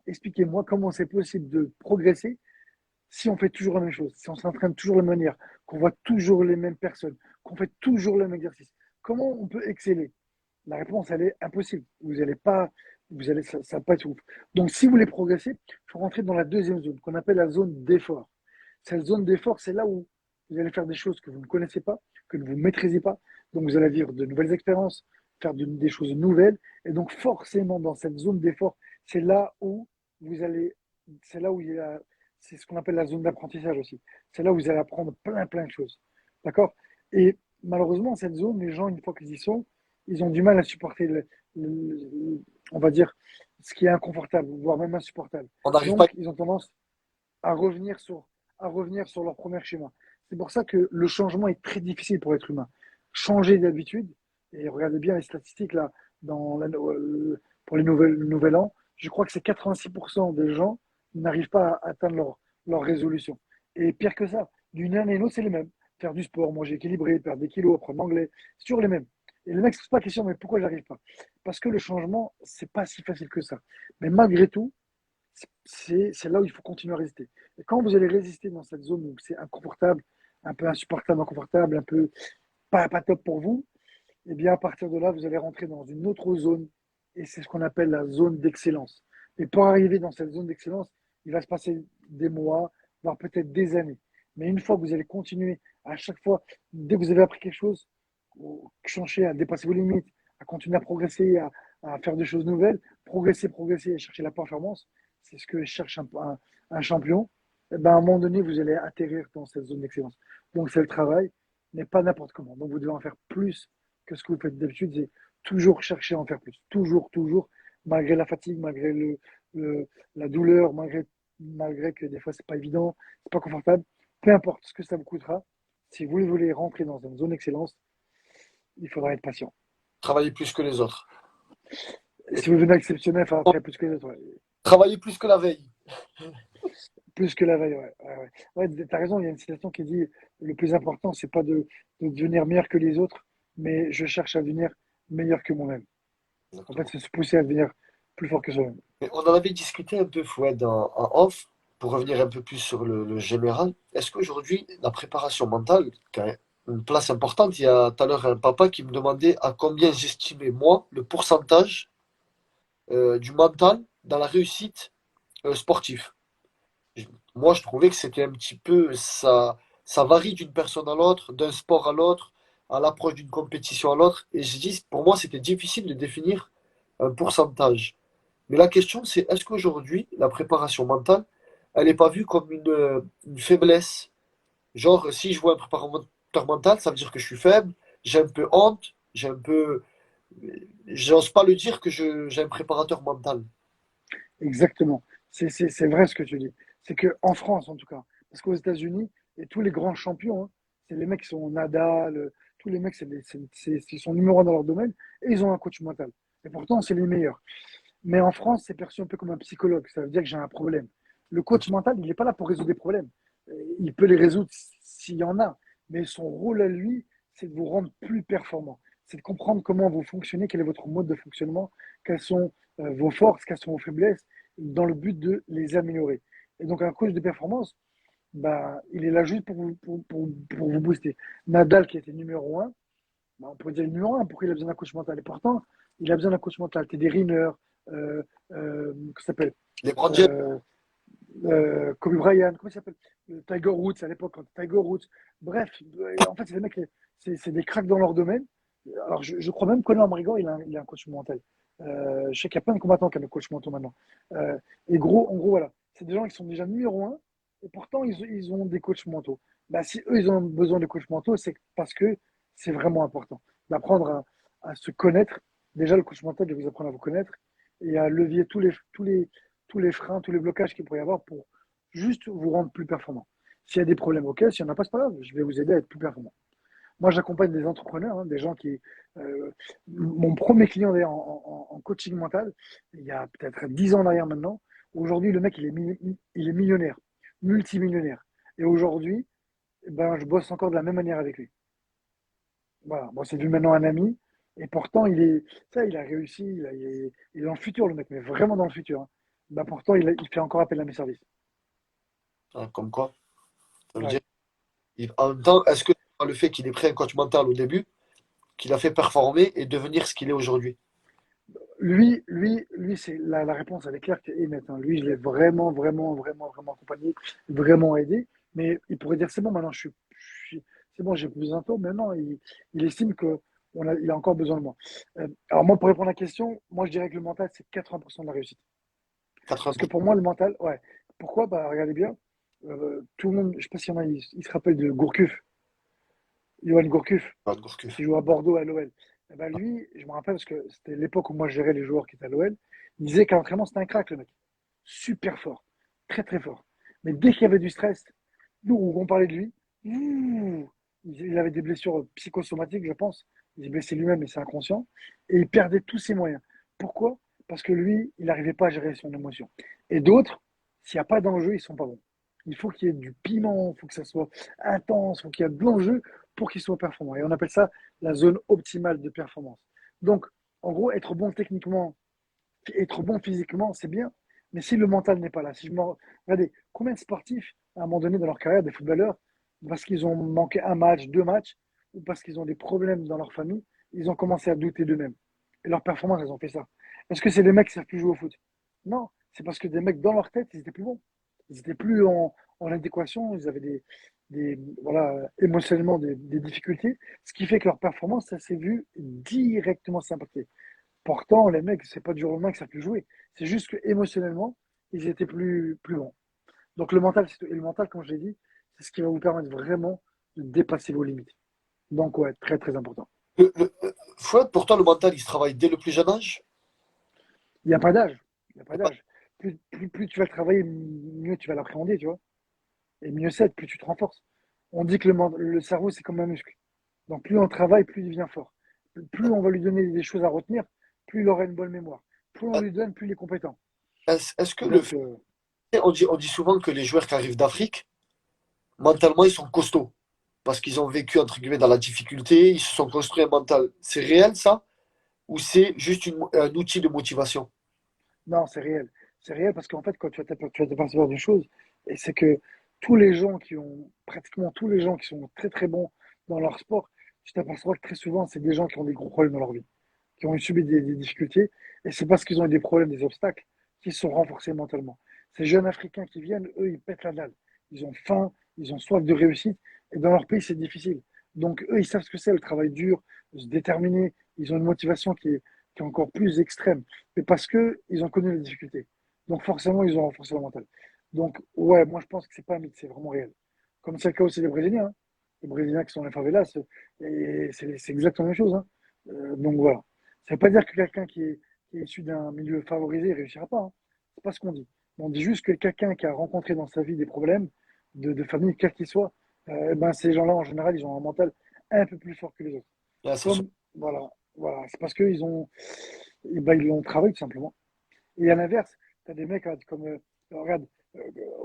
expliquez-moi comment c'est possible de progresser si on fait toujours la même chose, si on s'entraîne toujours de la même manière, qu'on voit toujours les mêmes personnes, qu'on fait toujours le même exercice. Comment on peut exceller? La réponse, elle est impossible. Vous allez pas, ça va pas être ouf. Donc, si vous voulez progresser, il faut rentrer dans la deuxième zone, qu'on appelle la zone d'effort. Cette zone d'effort, c'est là où vous allez faire des choses que vous ne connaissez pas, que vous ne maîtrisez pas. Donc, vous allez vivre de nouvelles expériences, des choses nouvelles. Et donc, forcément, dans cette zone d'effort, c'est là où vous allez, c'est là où il y a, c'est ce qu'on appelle la zone d'apprentissage aussi. C'est là où vous allez apprendre plein de choses. D'accord? Et malheureusement, cette zone, les gens, une fois qu'ils y sont, ils ont du mal à supporter, on va dire, ce qui est inconfortable, voire même insupportable. On n'arrive pas. Donc, ils ont tendance à revenir sur, à revenir sur leur premier schéma. C'est pour ça que le changement est très difficile pour l'être humain. Changer d'habitude, et regardez bien les statistiques là, pour le nouvel an, je crois que c'est 86% des gens n'arrivent pas à atteindre leur résolution. Et pire que ça, d'une année à une autre, c'est les mêmes. Faire du sport, manger équilibré, perdre des kilos, apprendre l'anglais, c'est toujours les mêmes. Et les mecs se posent pas la question, mais pourquoi j'arrive pas? Parce que le changement, c'est pas si facile que ça. Mais malgré tout, c'est là où il faut continuer à résister. Et quand vous allez résister dans cette zone où c'est inconfortable, un peu insupportable, inconfortable, un peu pas top pour vous, et bien à partir de là, vous allez rentrer dans une autre zone, et c'est ce qu'on appelle la zone d'excellence. Et pour arriver dans cette zone d'excellence, il va se passer des mois, voire peut-être des années. Mais une fois que vous allez continuer, à chaque fois, dès que vous avez appris quelque chose, changer, à dépasser vos limites, à continuer à progresser, à faire des choses nouvelles, progresser et chercher la performance, c'est ce que cherche un champion. Et ben, à un moment donné, vous allez atterrir dans cette zone d'excellence. Donc, c'est le travail, mais pas n'importe comment. Donc, vous devez en faire plus que ce que vous faites d'habitude. C'est toujours chercher à en faire plus. Toujours, malgré la fatigue, malgré le- la douleur, malgré que des fois, c'est pas évident, c'est pas confortable. Peu importe ce que ça vous coûtera, si vous voulez rentrer dans une zone d'excellence, il faudra être patient. Travailler plus que les autres. Et Si vous devenez exceptionnel, il faudra faire plus que les autres. Ouais. travailler plus que la veille. Plus que la veille, ouais, t'as raison, il y a une citation qui dit le plus important, c'est pas de devenir meilleur que les autres, mais je cherche à devenir meilleur que moi-même. En fait, Exactement. c'est se pousser à devenir plus fort que soi-même. Mais on en avait discuté un peu, Fouad, en off, pour revenir un peu plus sur le général. Est-ce qu'aujourd'hui, la préparation mentale, qui a une place importante, il y a tout à l'heure un papa qui me demandait à combien j'estimais, moi, le pourcentage du mental dans la réussite sportive. Je- Moi, je trouvais que c'était un petit peu, ça varie d'une personne à l'autre, d'un sport à l'autre, à l'approche d'une compétition à l'autre. Et je dis, pour moi, c'était difficile de définir un pourcentage. Mais la question, c'est est-ce qu'aujourd'hui, la préparation mentale, elle n'est pas vue comme une faiblesse? Genre, si je vois un préparateur mental, ça veut dire que je suis faible, j'ai un peu honte, j'ai un peu. J'ose pas le dire que j'ai un préparateur mental. Exactement. C'est vrai ce que tu dis. C'est qu'en France, en tout cas, parce qu'aux États-Unis, et tous les grands champions, hein, c'est les mecs qui sont Nadal, tous les mecs, ils sont numéro un dans leur domaine, et ils ont un coach mental. Et pourtant, c'est les meilleurs. Mais en France, c'est perçu un peu comme un psychologue. Ça veut dire que j'ai un problème. Le coach mental, il n'est pas là pour résoudre des problèmes. Il peut les résoudre s'il y en a. Mais son rôle à lui, c'est de vous rendre plus performant. C'est de comprendre comment vous fonctionnez, quel est votre mode de fonctionnement, quelles sont vos forces, quelles sont vos faiblesses, dans le but de les améliorer. Et donc, un coach de performance, bah, il est là juste pour vous booster. Nadal, qui était numéro un, bah, on pourrait dire numéro un, pourquoi il a besoin d'un coach mental? Et pourtant, il a besoin d'un coach mental. Teddy Riner, comment ça s'appelle Les James, euh, Kobe Bryant, comment il s'appelle Tiger Woods à l'époque, Tiger Woods. Bref, en fait, c'est des mecs, c'est des cracks dans leur domaine. Alors, je crois même que Conor McGregor, il a un coach mental. Je sais qu'il y a plein de combattants qui ont des coachs mentaux maintenant. Et en gros, voilà. C'est des gens qui sont déjà numéro un, et pourtant, ils ont des coachs mentaux. Bah, si eux, ils ont besoin de coachs mentaux, c'est parce que c'est vraiment important d'apprendre à se connaître. Déjà, le coach mental, il va vous apprendre à vous connaître et à levier tous les freins, tous les blocages qu'il pourrait y avoir pour juste vous rendre plus performant. S'il y a des problèmes, ok. S'il n'y en a pas, c'est pas grave. Je vais vous aider à être plus performant. Moi, j'accompagne des entrepreneurs, hein, des gens qui. Mon premier client d'ailleurs en coaching mental, il y a peut-être 10 ans derrière maintenant. Aujourd'hui, le mec, il est millionnaire, multimillionnaire. Et aujourd'hui, eh ben, je bosse encore de la même manière avec lui. Voilà. Bon, c'est devenu maintenant un ami. Et pourtant, il a réussi. Il est dans le futur, le mec, mais vraiment dans le futur, hein. Bah, pourtant, il fait encore appel à mes services. Hein, comme quoi, ça veut dire, Ouais. en même temps, est-ce que le fait qu'il ait pris un coach mental au début, qu'il a fait performer et devenir ce qu'il est aujourd'hui? Lui, c'est la réponse, elle est claire et nette, hein. Lui, je l'ai vraiment, vraiment, vraiment, vraiment accompagné, vraiment aidé. Mais il pourrait dire, c'est bon, maintenant, c'est bon, j'ai plus besoin de toi. Mais non, il estime que il a encore besoin de moi. Alors moi, pour répondre à la question, moi, je dirais que le mental, c'est 80% de la réussite. Parce que 80%. pour moi, le mental, ouais. Pourquoi? Bah, regardez bien. Tout le monde, je sais pas s'il y en a, ils se rappellent de Gourcuff, Johan Gourcuff, Pas de Gourcuff. qui joue à Bordeaux à l'OL. Eh ben lui, je me rappelle parce que c'était l'époque où moi je gérais les joueurs qui étaient à l'OL. Il disait qu'à l'entraînement, c'était un crack, le mec. Super fort. Très, très fort. Mais dès qu'il y avait du stress, nous, où on parlait de lui, il avait des blessures psychosomatiques, je pense. Il s'est blessé lui-même, mais c'est inconscient. Et il perdait tous ses moyens. Pourquoi? Parce que lui, il n'arrivait pas à gérer son émotion. Et d'autres, s'il n'y a pas d'enjeu, ils ne sont pas bons. Il faut qu'il y ait du piment, il faut que ça soit intense, il faut qu'il y ait de l'enjeu pour qu'ils soient performants. Et on appelle ça la zone optimale de performance. Donc, en gros, être bon techniquement, être bon physiquement, c'est bien. Mais si le mental n'est pas là, si je me... Regardez, combien de sportifs, à un moment donné dans leur carrière, des footballeurs, parce qu'ils ont manqué un match, deux matchs, ou parce qu'ils ont des problèmes dans leur famille, ils ont commencé à douter d'eux-mêmes. Et leurs performances, elles ont fait ça. Est-ce que c'est des mecs qui ne savent plus jouer au foot? Non, c'est parce que des mecs dans leur tête, ils étaient plus bons. Ils étaient plus en adéquation, ils avaient voilà, émotionnellement des difficultés, ce qui fait que leur performance, ça s'est vu directement s'impacter. Pourtant, les mecs, c'est pas du jour au lendemain que ça peut jouer. C'est juste que émotionnellement, ils étaient plus bons. Donc le mental, et le mental, comme je l'ai dit, c'est ce qui va vous permettre vraiment de dépasser vos limites. Donc ouais, très très important. Fouad, pour toi, le mental, il se travaille dès le plus jeune âge? Il n'y a pas d'âge. Il n'y a Y pas a pas- d'âge. Plus tu vas le travailler, mieux tu vas l'appréhender, tu vois. Et mieux c'est, plus tu te renforces. On dit que le cerveau, c'est comme un muscle. Donc plus on travaille, plus il devient fort. Plus on va lui donner des choses à retenir, plus il aura une bonne mémoire. Plus on lui donne, plus il est compétent. Est-ce que le Donc fait, on dit souvent que les joueurs qui arrivent d'Afrique, mentalement, ils sont costauds. Parce qu'ils ont vécu, entre guillemets, dans la difficulté, ils se sont construits un mental. C'est réel, ça? Ou c'est juste un outil de motivation? non, c'est réel. C'est réel parce qu'en fait, quand tu vas t'apercevoir d'une chose, et c'est que pratiquement tous les gens qui sont très très bons dans leur sport, tu t'aperçois que très souvent, c'est des gens qui ont des gros problèmes dans leur vie, qui ont subi des difficultés, et c'est parce qu'ils ont eu des problèmes, des obstacles, qu'ils se sont renforcés mentalement. Ces jeunes Africains qui viennent, eux, ils pètent la dalle. Ils ont faim, ils ont soif de réussite, et dans leur pays, c'est difficile. Donc, eux, ils savent ce que c'est, le travail dur, se déterminer, ils ont une motivation qui est encore plus extrême, mais parce qu'ils ont connu les difficultés. Donc, forcément, ils ont renforcé leur mental. Donc, ouais, moi, je pense que c'est pas un mythe, c'est vraiment réel. Comme c'est le cas aussi des Brésiliens, hein. Les Brésiliens qui sont dans les favelas, c'est exactement la même chose, hein. Donc voilà. Ça ne veut pas dire que quelqu'un qui est issu d'un milieu favorisé ne réussira pas, hein. C'est pas ce qu'on dit. On dit juste que quelqu'un qui a rencontré dans sa vie des problèmes de famille, quels qu'ils soient, ben, ces gens-là, en général, ils ont un mental un peu plus fort que les autres. Là, c'est sûr. Comme, voilà. C'est parce qu'ils eh ben, ils l'ont travaillé, tout simplement. Et à l'inverse, tu as des mecs, hein, comme, regarde, euh,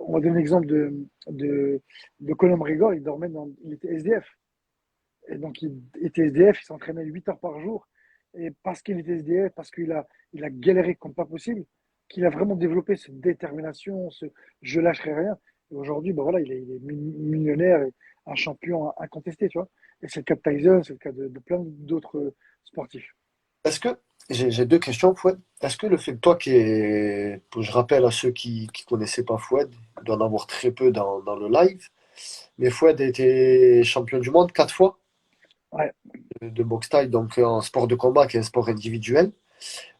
on va donner l'exemple de Conor McGregor, il était SDF. Et donc, il était SDF, il s'entraînait 8 heures par jour. Et parce qu'il était SDF, parce qu'il a galéré comme pas possible, qu'il a vraiment développé cette détermination, ce je lâcherai rien. Et aujourd'hui, ben voilà, il est millionnaire et un champion incontesté, tu vois. Et c'est le cas de Tyson, c'est le cas de plein d'autres sportifs. Est-ce que, j'ai deux questions, Fouad. Est-ce que le fait que toi, je rappelle à ceux qui connaissaient pas Fouad, il doit en avoir très peu dans le live, mais Fouad a été champion du monde 4 fois Ouais. de boxe thaï, donc en sport de combat, qui est un sport individuel.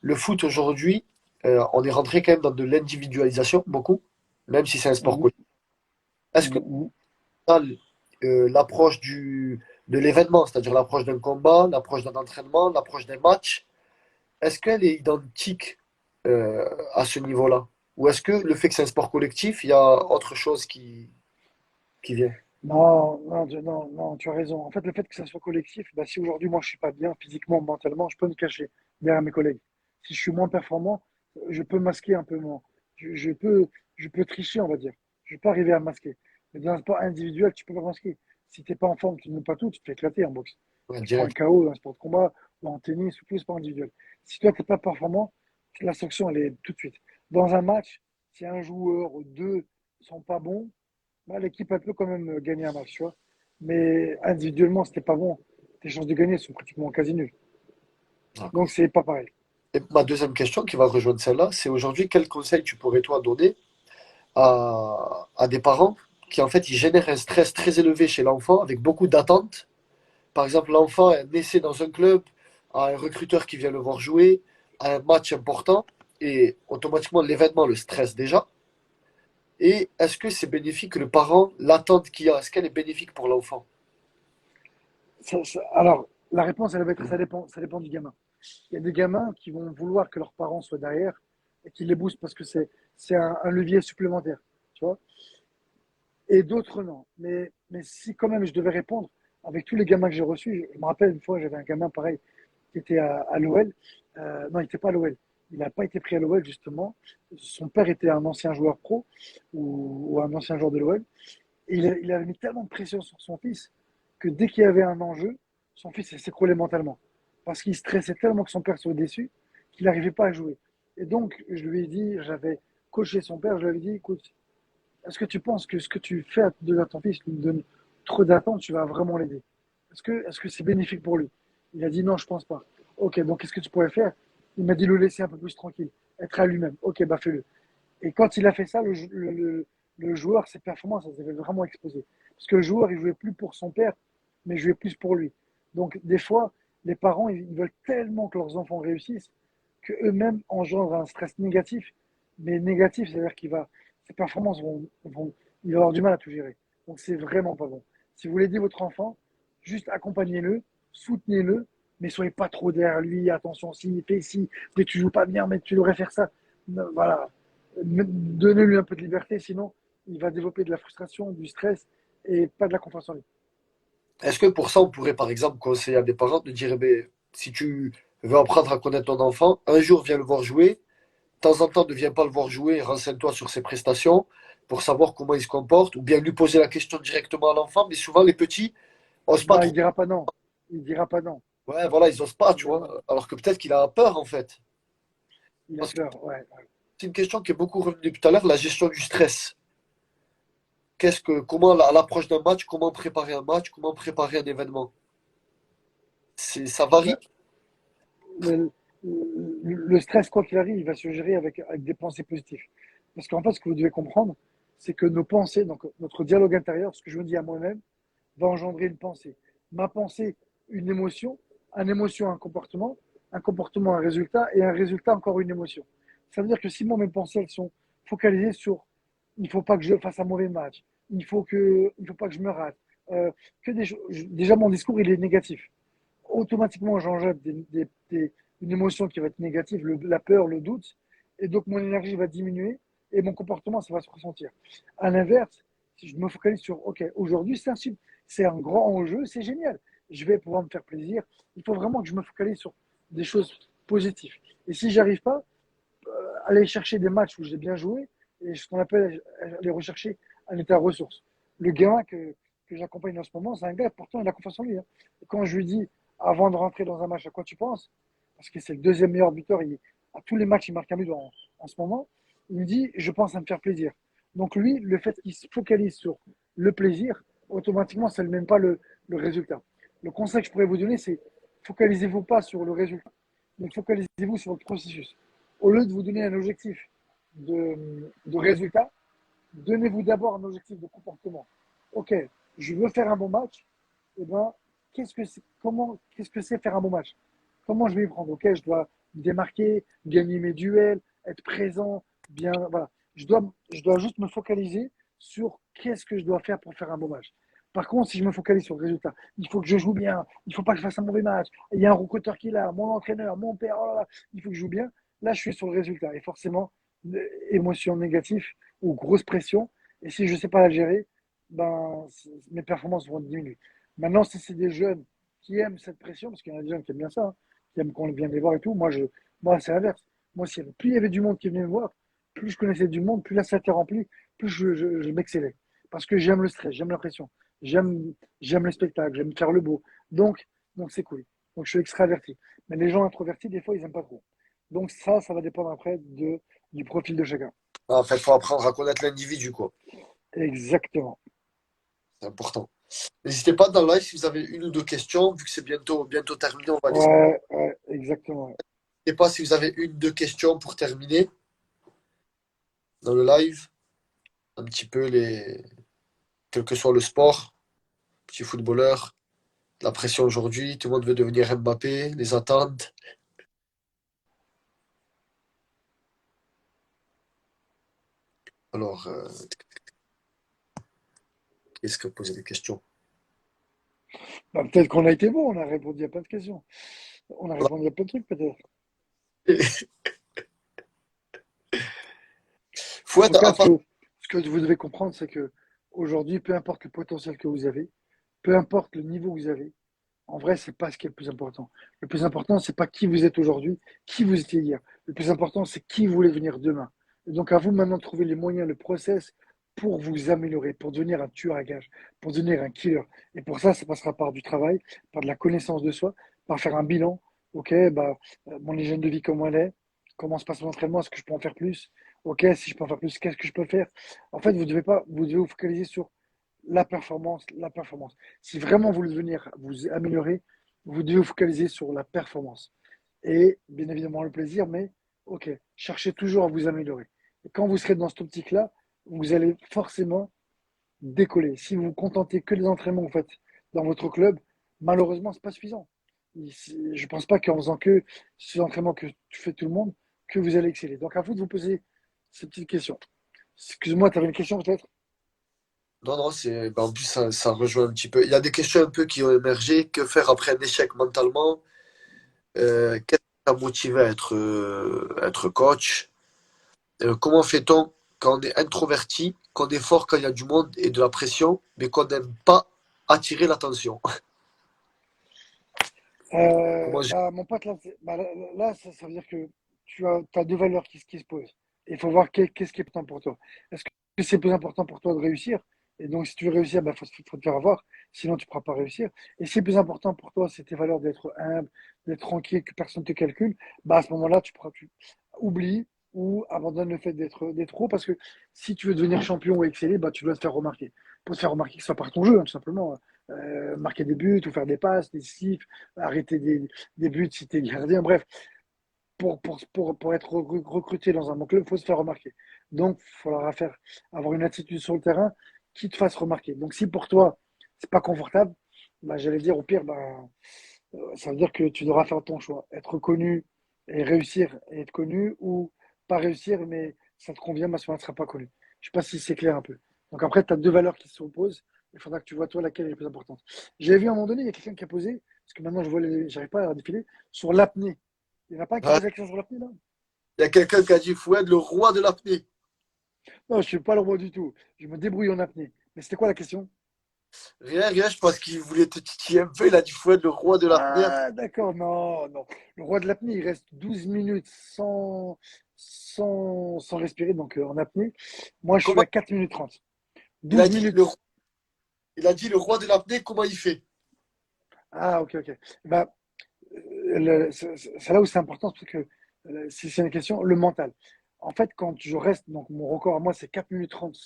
Le foot aujourd'hui, on est rentré quand même dans de l'individualisation, beaucoup, même si c'est un sport Mhm. collectif. Est-ce que Mhm. l'approche de l'événement, c'est-à-dire l'approche d'un combat, l'approche d'un entraînement, l'approche d'un match, est-ce qu'elle est identique à ce niveau-là? Ou est-ce que le fait que c'est un sport collectif, il y a autre chose qui vient? Non, tu as raison. En fait, le fait que ça soit collectif, bah, si aujourd'hui moi je suis pas bien physiquement, mentalement, je peux me cacher derrière mes collègues. Si je suis moins performant, je peux masquer un peu moins. Je, je peux, je peux tricher, on va dire. Je peux arriver à masquer. Mais dans un sport individuel, tu peux pas masquer. Si t'es pas en forme, tu ne donnes pas tout, tu te fais éclater en boxe. Ouais, Tu prends un direct. KO dans un sport de combat ou en tennis ou tout sport individuel. Si toi t'es pas performant, la sanction elle est tout de suite. Dans un match, si un joueur ou deux sont pas bons, bah, l'équipe, elle peut quand même gagner un match, tu vois. Mais individuellement, c'était pas bon. Tes chances de gagner sont pratiquement quasi nulles. Donc, D'accord. c'est pas pareil. Et ma deuxième question qui va rejoindre celle-là, c'est aujourd'hui, quel conseil tu pourrais toi donner à des parents qui en fait ils génèrent un stress très élevé chez l'enfant avec beaucoup d'attentes. Par exemple, l'enfant est naissé dans un club, a un recruteur qui vient le voir jouer, a un match important et automatiquement l'événement le stresse déjà. Et est-ce que c'est bénéfique le parent, l'attente qu'il y a, est-ce qu'elle est bénéfique pour l'enfant? Alors, la réponse, elle va être ça dépend du gamin. Il y a des gamins qui vont vouloir que leurs parents soient derrière et qui les boostent parce que c'est un levier supplémentaire, tu vois. Et d'autres, non. Mais si quand même je devais répondre, avec tous les gamins que j'ai reçus, je me rappelle une fois, j'avais un gamin pareil qui était à l'OL. Non, il n'était pas à l'OL. Il n'a pas été pris à l'OL, justement. Son père était un ancien joueur pro ou un ancien joueur de l'OL. Et il avait mis tellement de pression sur son fils que dès qu'il y avait un enjeu, son fils s'écroulait mentalement. Parce qu'il stressait tellement que son père soit déçu qu'il n'arrivait pas à jouer. Et donc, je lui ai dit, j'avais coaché son père, je lui avais dit, écoute, est-ce que tu penses que ce que tu fais à ton fils lui donne trop d'attentes, tu vas vraiment l'aider? Est-ce que c'est bénéfique pour lui? Il a dit non, je pense pas. Ok, donc qu'est-ce que tu pourrais faire? Il m'a dit le laisser un peu plus tranquille, être à lui-même. Ok, bah fais-le. Et quand il a fait ça, le joueur, ses performances, elles avaient vraiment explosé. Parce que le joueur, il jouait plus pour son père, mais il jouait plus pour lui. Donc, des fois, les parents, ils veulent tellement que leurs enfants réussissent qu'eux-mêmes engendrent un stress négatif. Mais négatif, c'est-à-dire ses performances il va avoir du mal à tout gérer. Donc, c'est vraiment pas bon. Si vous voulez aider votre enfant, juste accompagnez-le, soutenez-le, mais soyez pas trop derrière lui. Attention, si, fais ci, mais tu joues pas bien, mais tu devrais faire ça. Voilà, donnez-lui un peu de liberté, sinon il va développer de la frustration, du stress et pas de la confiance en lui. Est-ce que pour ça, on pourrait par exemple conseiller à des parents de dire, eh ben, si tu veux apprendre à connaître ton enfant, un jour viens le voir jouer, de temps en temps ne viens pas le voir jouer, renseigne-toi sur ses prestations pour savoir comment il se comporte, ou bien lui poser la question directement à l'enfant, mais souvent les petits osent pas Non, trop. il dira pas non. Il dira pas non. Ouais, voilà, ils osent pas, Il tu dira vois, pas non. alors que peut-être qu'il a peur en fait. Il a Parce que peur, ouais. c'est une question qui est beaucoup revenue tout à l'heure, la gestion du stress. Comment, à l'approche d'un match, comment préparer un match, comment préparer un événement? Ça varie. Ben, le stress, quoi qu'il arrive, il va se gérer avec des pensées positives. Parce qu'en fait, ce que vous devez comprendre, c'est que nos pensées, donc notre dialogue intérieur, ce que je me dis à moi-même, va engendrer une pensée. Ma pensée, une émotion, un émotion, un comportement, un résultat, et un résultat, encore une émotion. Ça veut dire que si moi, mes pensées, elles sont focalisées sur il ne faut pas que je fasse un mauvais match, il ne faut pas que je me rate, que déjà, mon discours, il est négatif. Automatiquement, j'enjette une émotion qui va être négative, la peur, le doute, et donc mon énergie va diminuer et mon comportement, ça va se ressentir. À l'inverse, si je me focalise sur, OK, aujourd'hui, c'est un grand enjeu, c'est génial, je vais pouvoir me faire plaisir, il faut vraiment que je me focalise sur des choses positives. Et si j'arrive pas, aller chercher des matchs où j'ai bien joué, et ce qu'on appelle aller rechercher un état ressource. Le gamin que j'accompagne en ce moment, c'est un gars, pourtant, il a confiance en lui. Hein. Et quand je lui dis, avant de rentrer dans un match, à quoi tu penses? Parce que c'est le deuxième meilleur buteur, à tous les matchs, il marque un but en ce moment. Il me dit, je pense à me faire plaisir. Donc lui, le fait qu'il se focalise sur le plaisir, automatiquement, ça ne mène pas le résultat. Le conseil que je pourrais vous donner, c'est focalisez-vous pas sur le résultat, mais focalisez-vous sur le processus. Au lieu de vous donner un objectif de résultat, donnez-vous d'abord un objectif de comportement. Ok, je veux faire un bon match. Eh ben, qu'est-ce que c'est faire un bon match? Comment je vais y prendre? Ok, je dois me démarquer, gagner mes duels, être présent, bien, voilà. Je dois juste me focaliser sur qu'est-ce que je dois faire pour faire un bon match. Par contre, si je me focalise sur le résultat, il faut que je joue bien, il ne faut pas que je fasse un mauvais match, il y a un recruteur qui est là, mon entraîneur, mon père, oh là là, il faut que je joue bien. Là, je suis sur le résultat. Et forcément, émotion négative ou grosse pression. Et si je ne sais pas la gérer, ben, mes performances vont diminuer. Maintenant, si c'est des jeunes qui aiment cette pression, parce qu'il y en a des jeunes qui aiment bien ça, hein, qui aiment qu'on vienne les voir et tout, moi c'est l'inverse. Moi, plus il y avait du monde qui venait me voir, plus je connaissais du monde, plus la salle était remplie, plus je m'excellais. Parce que j'aime le stress, j'aime la pression, j'aime le spectacle, j'aime faire le beau. Donc, donc c'est cool. Donc je suis extraverti. Mais les gens introvertis, des fois, ils n'aiment pas trop. Donc ça va dépendre après du profil de chacun. En fait, il faut apprendre à connaître l'individu, quoi. Exactement. C'est important. N'hésitez pas dans le live si vous avez une ou deux questions, vu que c'est bientôt terminé, on va laisser. Ouais, ouais, exactement. N'hésitez pas si vous avez une ou deux questions pour terminer dans le live, un petit peu quel que soit le sport, petit footballeur, la pression aujourd'hui, tout le monde veut devenir Mbappé, les attentes. Alors, qui est-ce qui a posé des questions? Bah, peut-être qu'on a été bon, on a répondu à plein de questions. On a répondu à plein de trucs, peut-être. En Fouad, tout cas, à part. ce que vous devez comprendre, c'est que aujourd'hui, peu importe le potentiel que vous avez, peu importe le niveau que vous avez, en vrai, c'est pas ce qui est le plus important. Le plus important, c'est pas qui vous êtes aujourd'hui, qui vous étiez hier. Le plus important, c'est qui vous voulez devenir demain. Et donc, à vous maintenant de trouver les moyens, le process pour vous améliorer, pour devenir un tueur à gages, pour devenir un killer. Et pour ça passera par du travail, par de la connaissance de soi, par faire un bilan. Ok, bah, mon hygiène de vie, comment elle est? Comment se passe mon entraînement? Est-ce que je peux en faire plus? Ok, si je peux en faire plus, qu'est-ce que je peux faire? En fait, vous devez vous focaliser sur la performance, la performance. Si vraiment vous voulez devenir, vous améliorer, vous devez vous focaliser sur la performance. Et bien évidemment le plaisir, mais ok, cherchez toujours à vous améliorer. Et quand vous serez dans cette optique-là, vous allez forcément décoller. Si vous vous contentez que des entraînements que vous faites dans votre club, malheureusement, c'est pas suffisant. Je ne pense pas qu'en faisant que ces entraînements que tu fais tout le monde, que vous allez exceller. Donc à vous de vous poser ces petites questions. Excuse-moi, tu avais une question peut-être? Non, non, en plus, ça rejoint un petit peu. Il y a des questions un peu qui ont émergé. Que faire après un échec mentalement? Qu'est-ce qui t'a motivé à être coach? Comment fait-on quand on est introverti, qu'on est fort quand il y a du monde et de la pression, mais qu'on n'aime pas attirer l'attention? Comment j'ai... Bah, mon pote, là, ça veut dire que as deux valeurs qui se posent. Il faut voir qu'est-ce qui est important pour toi. Est-ce que c'est plus important pour toi de réussir? Et donc, si tu veux réussir, il faut te faire avoir. Sinon, tu ne pourras pas réussir. Et si c'est plus important pour toi, c'est tes valeurs d'être humble, d'être tranquille, que personne ne te calcule, bah, à ce moment-là, tu oublies ou abandonne le fait d'être haut. Parce que si tu veux devenir champion ou exceller, bah, tu dois te faire remarquer. Pour te faire remarquer, que ce soit par ton jeu, hein, tout simplement. Marquer des buts ou faire des passes décisives, arrêter des buts si tu es gardien. Bref, pour être recruté dans un bon club, il faut se faire remarquer. Donc, il faudra avoir une attitude sur le terrain qui te fasse remarquer. Donc, si pour toi, c'est pas confortable, bah, j'allais dire au pire, bah, ça veut dire que tu devras faire ton choix. Être connu et réussir et être connu ou pas réussir, mais ça te convient, mais à ce moment-là, tu ne seras pas connu. Je ne sais pas si c'est clair un peu. Donc après, tu as deux valeurs qui s'opposent. Il faudra que tu vois toi laquelle est la plus importante. J'ai vu à un moment donné, il y a quelqu'un qui a posé, parce que maintenant je vois j'arrive pas à défiler, sur l'apnée. Il n'y en a pas un qui Ah, pose la question sur l'apnée là? il y a quelqu'un qui a dit Fouad, le roi de l'apnée. Non, je ne suis pas le roi du tout. Je me débrouille en apnée. Mais c'était quoi la question? Rien, rien, je pense qu'il voulait te titiller un peu. Il a dit Fouad, le roi de l'apnée. Ah, d'accord, non, non. Le roi de l'apnée, il reste 12 minutes sans respirer, donc en apnée. Moi, je suis Comment à 4 minutes 30. il a 12 dit minutes. il a dit le roi de l'apnée, comment il fait? Ah, ok, ok. Bah, c'est là où c'est important, parce que si c'est une question, le mental. En fait, quand je reste, donc mon record à moi, c'est 4 minutes 30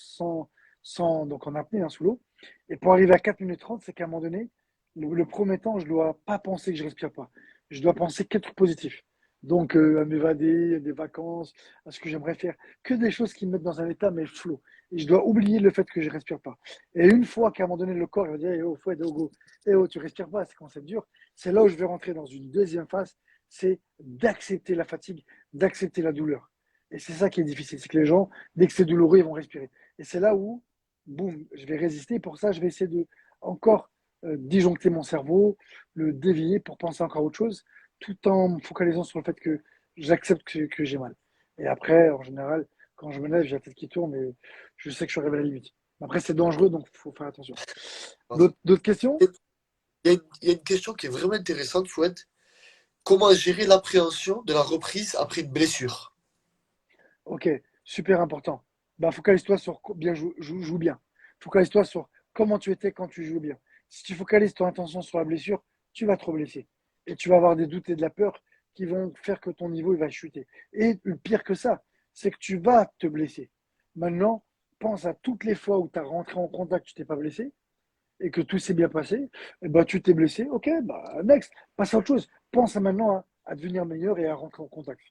donc en apnée, hein, sous l'eau. Et pour arriver à 4 minutes 30, c'est qu'à un moment donné, le premier temps, je dois pas penser que je respire pas. Je dois penser qu'être trucs positifs. Donc, à m'évader, à des vacances, à ce que j'aimerais faire. Que des choses qui me mettent dans un état, mais flow. Et je dois oublier le fait que je respire pas. Et une fois qu'à un moment donné, le corps, il va dire, eh oh, Fouad, oh, go. Eh oh, tu respires pas, c'est quand c'est dur. C'est là où je vais rentrer dans une deuxième phase, c'est d'accepter la fatigue, d'accepter la douleur. Et c'est ça qui est difficile, c'est que les gens, dès que c'est douloureux, ils vont respirer. Et c'est là où, boum, je vais résister. Pour ça, je vais essayer de encore disjoncter mon cerveau, le dévier pour penser encore à autre chose, tout en me focalisant sur le fait que j'accepte que j'ai mal. Et après, en général, quand je me lève, j'ai la tête qui tourne et je sais que je suis arrivé à la limite. Après, c'est dangereux, donc il faut faire attention. Vas-y. D'autres questions? Il y a une question qui est vraiment intéressante, Fouad. Comment gérer l'appréhension de la reprise après une blessure? Ok, super important. Bah, focalise-toi sur bien joue bien. Focalise-toi sur comment tu étais quand tu joues bien. Si tu focalises ton attention sur la blessure, tu vas trop blesser. Et tu vas avoir des doutes et de la peur qui vont faire que ton niveau il va chuter. Et le pire que ça, c'est que tu vas te blesser. Maintenant, pense à toutes les fois où tu as rentré en contact, tu t'es pas blessé et que tout s'est bien passé. Et bah, tu t'es blessé, ok, bah, next, passe à autre chose. Pense à maintenant à devenir meilleur et à rentrer en contact.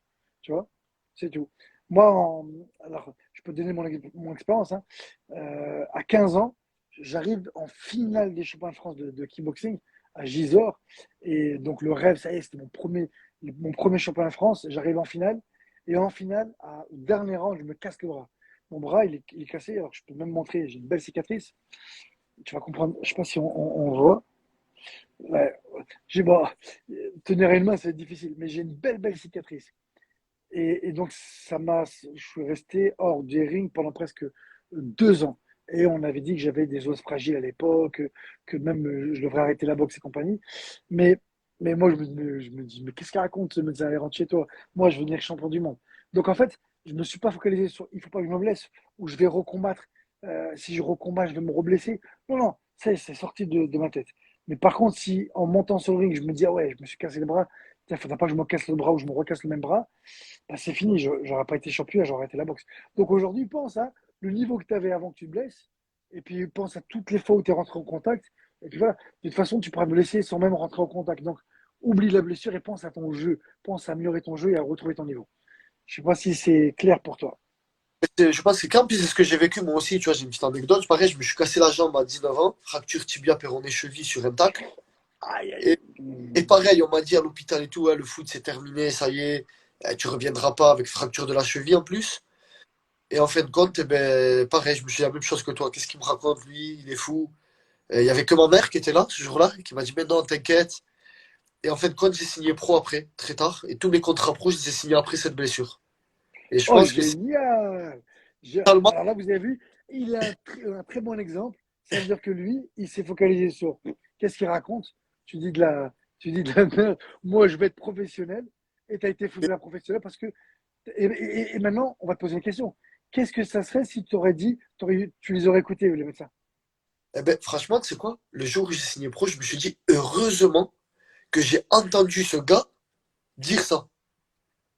Tu vois, c'est tout. Moi, alors, je peux te donner mon expérience. Hein. À 15 ans, j'arrive en finale des championnats de France de kickboxing à Gisors. Et donc, le rêve, ça y est, c'était mon premier championnat de France. J'arrive en finale. Et en finale, au dernier round, je me casse le bras. Mon bras, il est cassé. Alors, je peux même montrer, j'ai une belle cicatrice. Tu vas comprendre. Je sais pas si on voit. Ouais. Bon, tenir une main, c'est difficile, mais j'ai une belle cicatrice. Et donc, je suis resté hors du ring pendant presque 2 ans. Et on avait dit que j'avais des os fragiles à l'époque, que même je devrais arrêter la boxe et compagnie. Mais, mais moi, je me dis, mais qu'est-ce qu'il raconte ce médecin? Allez, rentre chez toi. Moi, je veux devenir champion du monde. Donc, en fait, je ne me suis pas focalisé sur il faut pas que je me blesse ou je vais recombattre. Si je recombats, je vais me reblesser. Non, non, ça, c'est sorti de ma tête. Mais par contre, si en montant sur le ring, je me dis, ah ouais, je me suis cassé le bras, il ne faudra pas que je me casse le bras ou je me recasse le même bras, bah, c'est fini, j'aurais pas été champion, j'aurais arrêté la boxe. Donc aujourd'hui, pense à le niveau que tu avais avant que tu te blesses, et puis pense à toutes les fois où tu es rentré en contact, et puis voilà, de toute façon, tu pourras me blesser sans même rentrer en contact. Donc oublie la blessure et pense à ton jeu, pense à améliorer ton jeu et à retrouver ton niveau. Je sais pas si c'est clair pour toi. Je pense que quand, puis c'est ce que j'ai vécu moi aussi, tu vois, j'ai une petite anecdote. Pareil, je me suis cassé la jambe à 19 ans, fracture tibia, péroné, cheville sur un tacle. Aïe, aïe. Et, et pareil, on m'a dit à l'hôpital et tout, ouais, le foot c'est terminé, ça y est, tu reviendras pas avec fracture de la cheville en plus. Et en fin de compte, eh ben, pareil, je me suis dit la même chose que toi. Qu'est-ce qu'il me raconte, lui? Il est fou. Il y avait que ma mère qui était là ce jour-là, et qui m'a dit, mais non, t'inquiète. Et en fin de compte, j'ai signé pro après, très tard. Et tous mes contrats pro, je les ai signés après cette blessure. Et je Oh, pense que c'est génial! totalement. Alors là, vous avez vu, il a un très bon exemple. Ça veut dire que lui, il s'est focalisé sur qu'est-ce qu'il raconte. Tu dis de la, tu dis de la merde. Moi, je vais être professionnel. Et tu as été footballeur professionnel parce que. Et maintenant, on va te poser une question. Qu'est-ce que ça serait si tu aurais dit, tu les aurais écoutés, les médecins? Eh ben, franchement, tu sais quoi? Le jour où j'ai signé pro, je me suis dit, heureusement que j'ai entendu ce gars dire ça.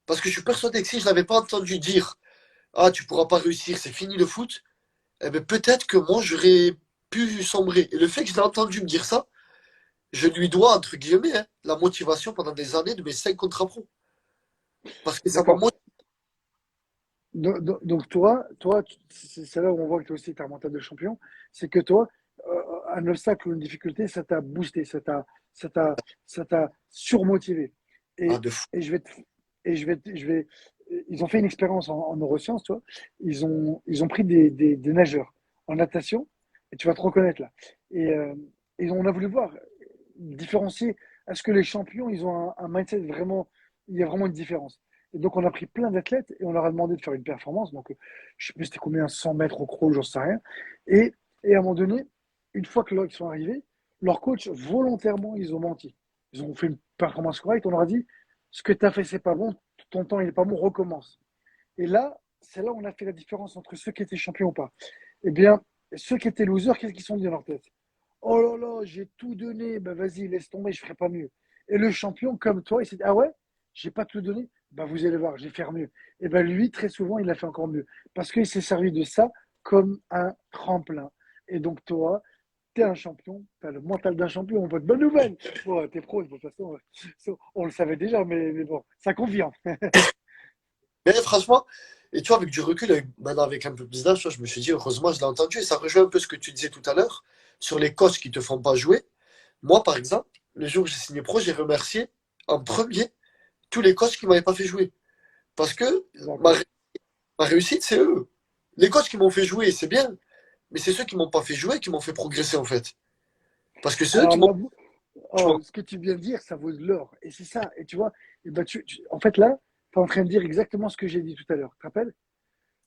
Parce que je suis persuadé que si je l'avais pas entendu dire, ah, tu pourras pas réussir, c'est fini le foot, eh ben, peut-être que moi, j'aurais pu sombrer. Et le fait que je l'ai entendu me dire ça, je lui dois, entre guillemets, hein, la motivation pendant des années de mes 5 contrats pro. Parce que ça m'a D'accord. motivé. Donc, toi, c'est là où on voit que toi aussi, tu as un mental de champion. C'est que toi, un obstacle ou une difficulté, ça t'a boosté, ça t'a, ça t'a surmotivé. Ah, Et, de fou. et je vais te- et je vais, ils ont fait une expérience en neurosciences, toi. Ils ont pris des nageurs en natation, et tu vas te reconnaître là. Et, on a voulu voir, différencier, est-ce que les champions, ils ont un mindset vraiment, il y a vraiment une différence. Et donc, on a pris plein d'athlètes et on leur a demandé de faire une performance. Donc, je sais plus c'était combien, 100 mètres au crawl, j'en sais rien. Et, et à un moment donné, une fois que ils sont arrivés, leurs coachs, volontairement, ils ont menti. Ils ont fait une performance correcte. On leur a dit, ce que tu as fait, c'est pas bon, ton temps, il n'est pas bon, recommence. Et là, c'est là où on a fait la différence entre ceux qui étaient champions ou pas. Eh bien, ceux qui étaient losers, qu'est-ce qu'ils sont dit dans leur tête? Oh là là, j'ai tout donné, ben vas-y, laisse tomber, je ferai pas mieux. Et le champion, comme toi, il s'est dit, ah ouais, j'ai pas tout donné, ben vous allez voir, je vais faire mieux. Et ben lui, très souvent, il a fait encore mieux. Parce qu'il s'est servi de ça comme un tremplin. Et donc toi, tu es un champion, tu as le mental d'un champion, on voit de bonnes nouvelles. Bon, t'es pro, de toute façon, on le savait déjà, mais bon, ça confirme. Mais franchement, et tu vois, avec du recul, maintenant avec un peu plus d'âge, tu vois, je me suis dit, heureusement, je l'ai entendu. Et ça rejoint un peu ce que tu disais tout à l'heure sur les coachs qui te font pas jouer. Moi, par exemple, le jour où j'ai signé pro, j'ai remercié en premier tous les coachs qui m'avaient pas fait jouer. Parce que ma, D'accord. ré- ma réussite, c'est eux. Les coachs qui m'ont fait jouer, c'est bien. Mais c'est ceux qui m'ont pas fait jouer qui m'ont fait progresser, en fait. Parce que c'est eux Alors qui m'ont. là, Tu oh, vois. ce que tu viens de dire, ça vaut de l'or. Et c'est ça. Et tu vois, et ben en fait, là, tu es en train de dire exactement ce que j'ai dit tout à l'heure. Tu te rappelles?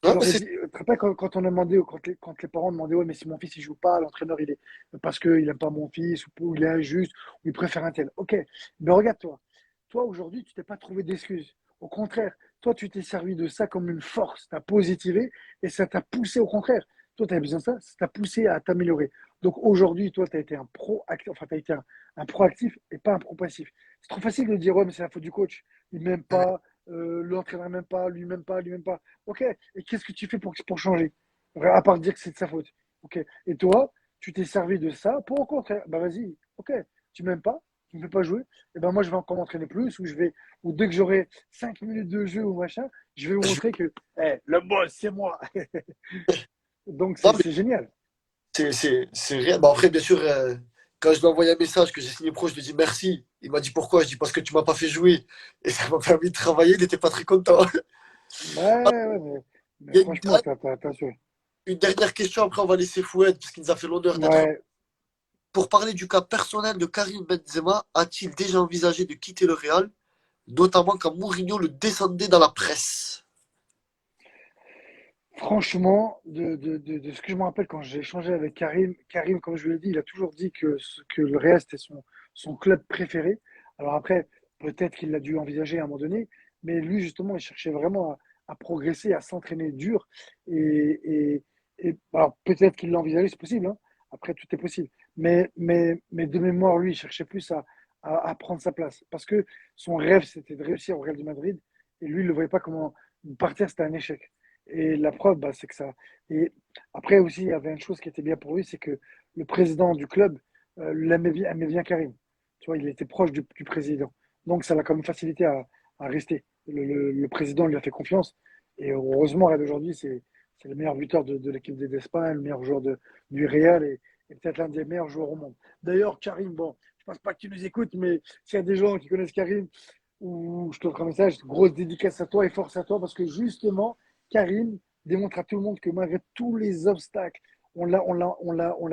Je Ouais, mais leur ai c'est dit, tu te rappelles quand on a demandé, quand les parents demandaient, ouais, mais si mon fils il joue pas, l'entraîneur il est parce qu'il aime pas mon fils, ou il est injuste, ou il préfère un tel. Ok, mais regarde-toi. Toi, aujourd'hui, tu t'es pas trouvé d'excuses. Au contraire, toi, tu t'es servi de ça comme une force. Tu as positivé et ça t'a poussé au contraire. Toi, tu avais besoin de ça t'a poussé à t'améliorer. Donc aujourd'hui, toi, tu as été un proactif, enfin, tu as été un proactif et pas un propassif. C'est trop facile de dire, ouais, mais c'est la faute du coach. Il m'aime pas, l'entraîneur m'aime pas, lui m'aime pas, lui m'aime pas. Ok, et qu'est-ce que tu fais pour changer? À part dire que c'est de sa faute. Ok, et toi, tu t'es servi de ça pour au contraire. Bah vas-y, ok, tu m'aimes pas, tu ne me fais pas jouer, et ben moi je vais encore m'entraîner plus, ou dès que j'aurai 5 minutes de jeu ou machin, je vais vous je- montrer que le boss, c'est moi. Donc non, c'est génial. c'est réel. Bon, après, bien sûr, quand je lui ai envoyé un message que j'ai signé pro, je lui ai dit merci. Il m'a dit pourquoi? Je dis parce que tu m'as pas fait jouer. Et ça m'a permis de travailler. Il n'était pas très content. Ouais, ouais, mais Il y a une, franchement, t'as assuré. une dernière question, après on va laisser Fouad, parce qu'il nous a fait l'honneur d'être. Ouais, Pour parler du cas personnel de Karim Benzema, a-t-il déjà envisagé de quitter le Real, notamment quand Mourinho le descendait dans la presse? franchement, de ce que je me rappelle quand j'ai échangé avec Karim, comme je vous l'ai dit, il a toujours dit que le Real c'était son club préféré. Alors après, peut-être qu'il l'a dû envisager à un moment donné, mais lui, justement, il cherchait vraiment à progresser, à s'entraîner dur. Alors, peut-être qu'il l'a envisagé, c'est possible, hein. Après, tout est possible. Mais de mémoire, lui, il cherchait plus à prendre sa place. Parce que son rêve, c'était de réussir au Real de Madrid. Et lui, il ne le voyait pas comment partir, c'était un échec. Et la preuve, bah, c'est que ça. Et après aussi, il y avait une chose qui était bien pour lui, c'est que le président du club aimait bien Karim. Tu vois, il était proche du président. Donc, ça l'a quand même facilité à rester. Le président lui a fait confiance. Et heureusement, Real aujourd'hui, c'est le meilleur buteur de l'équipe d'Espagne, le meilleur joueur du Real et peut-être l'un des meilleurs joueurs au monde. D'ailleurs, Karim, bon, je pense pas que tu nous écoutes, mais s'il y a des gens qui connaissent Karim, ou je te ferai un message, grosse dédicace à toi et force à toi, parce que justement, Karim démontre à tout le monde que malgré tous les obstacles, on l'a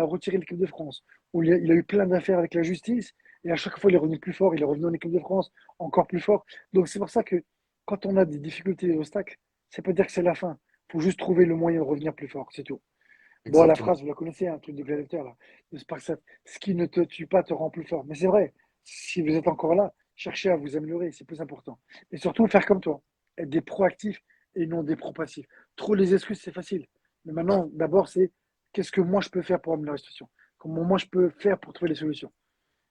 retiré de l'équipe de France. Il a eu plein d'affaires avec la justice, et à chaque fois, il est revenu plus fort, il est revenu en équipe de France encore plus fort. Donc c'est pour ça que quand on a des difficultés et des obstacles, ça peut dire que c'est la fin. Il faut juste trouver le moyen de revenir plus fort, c'est tout. Bon, la Exactement. phrase, vous la connaissez, un truc de gladiateur, là, de Spartak. Ce qui ne te tue pas te rend plus fort. Mais c'est vrai, si vous êtes encore là, cherchez à vous améliorer, c'est plus important. Et surtout, faire comme toi, être des proactifs et non des propassifs. Trop les excuses, c'est facile. Mais Ouais, maintenant, d'abord, c'est qu'est-ce que moi je peux faire pour améliorer la situation? Comment moi je peux faire pour trouver les solutions?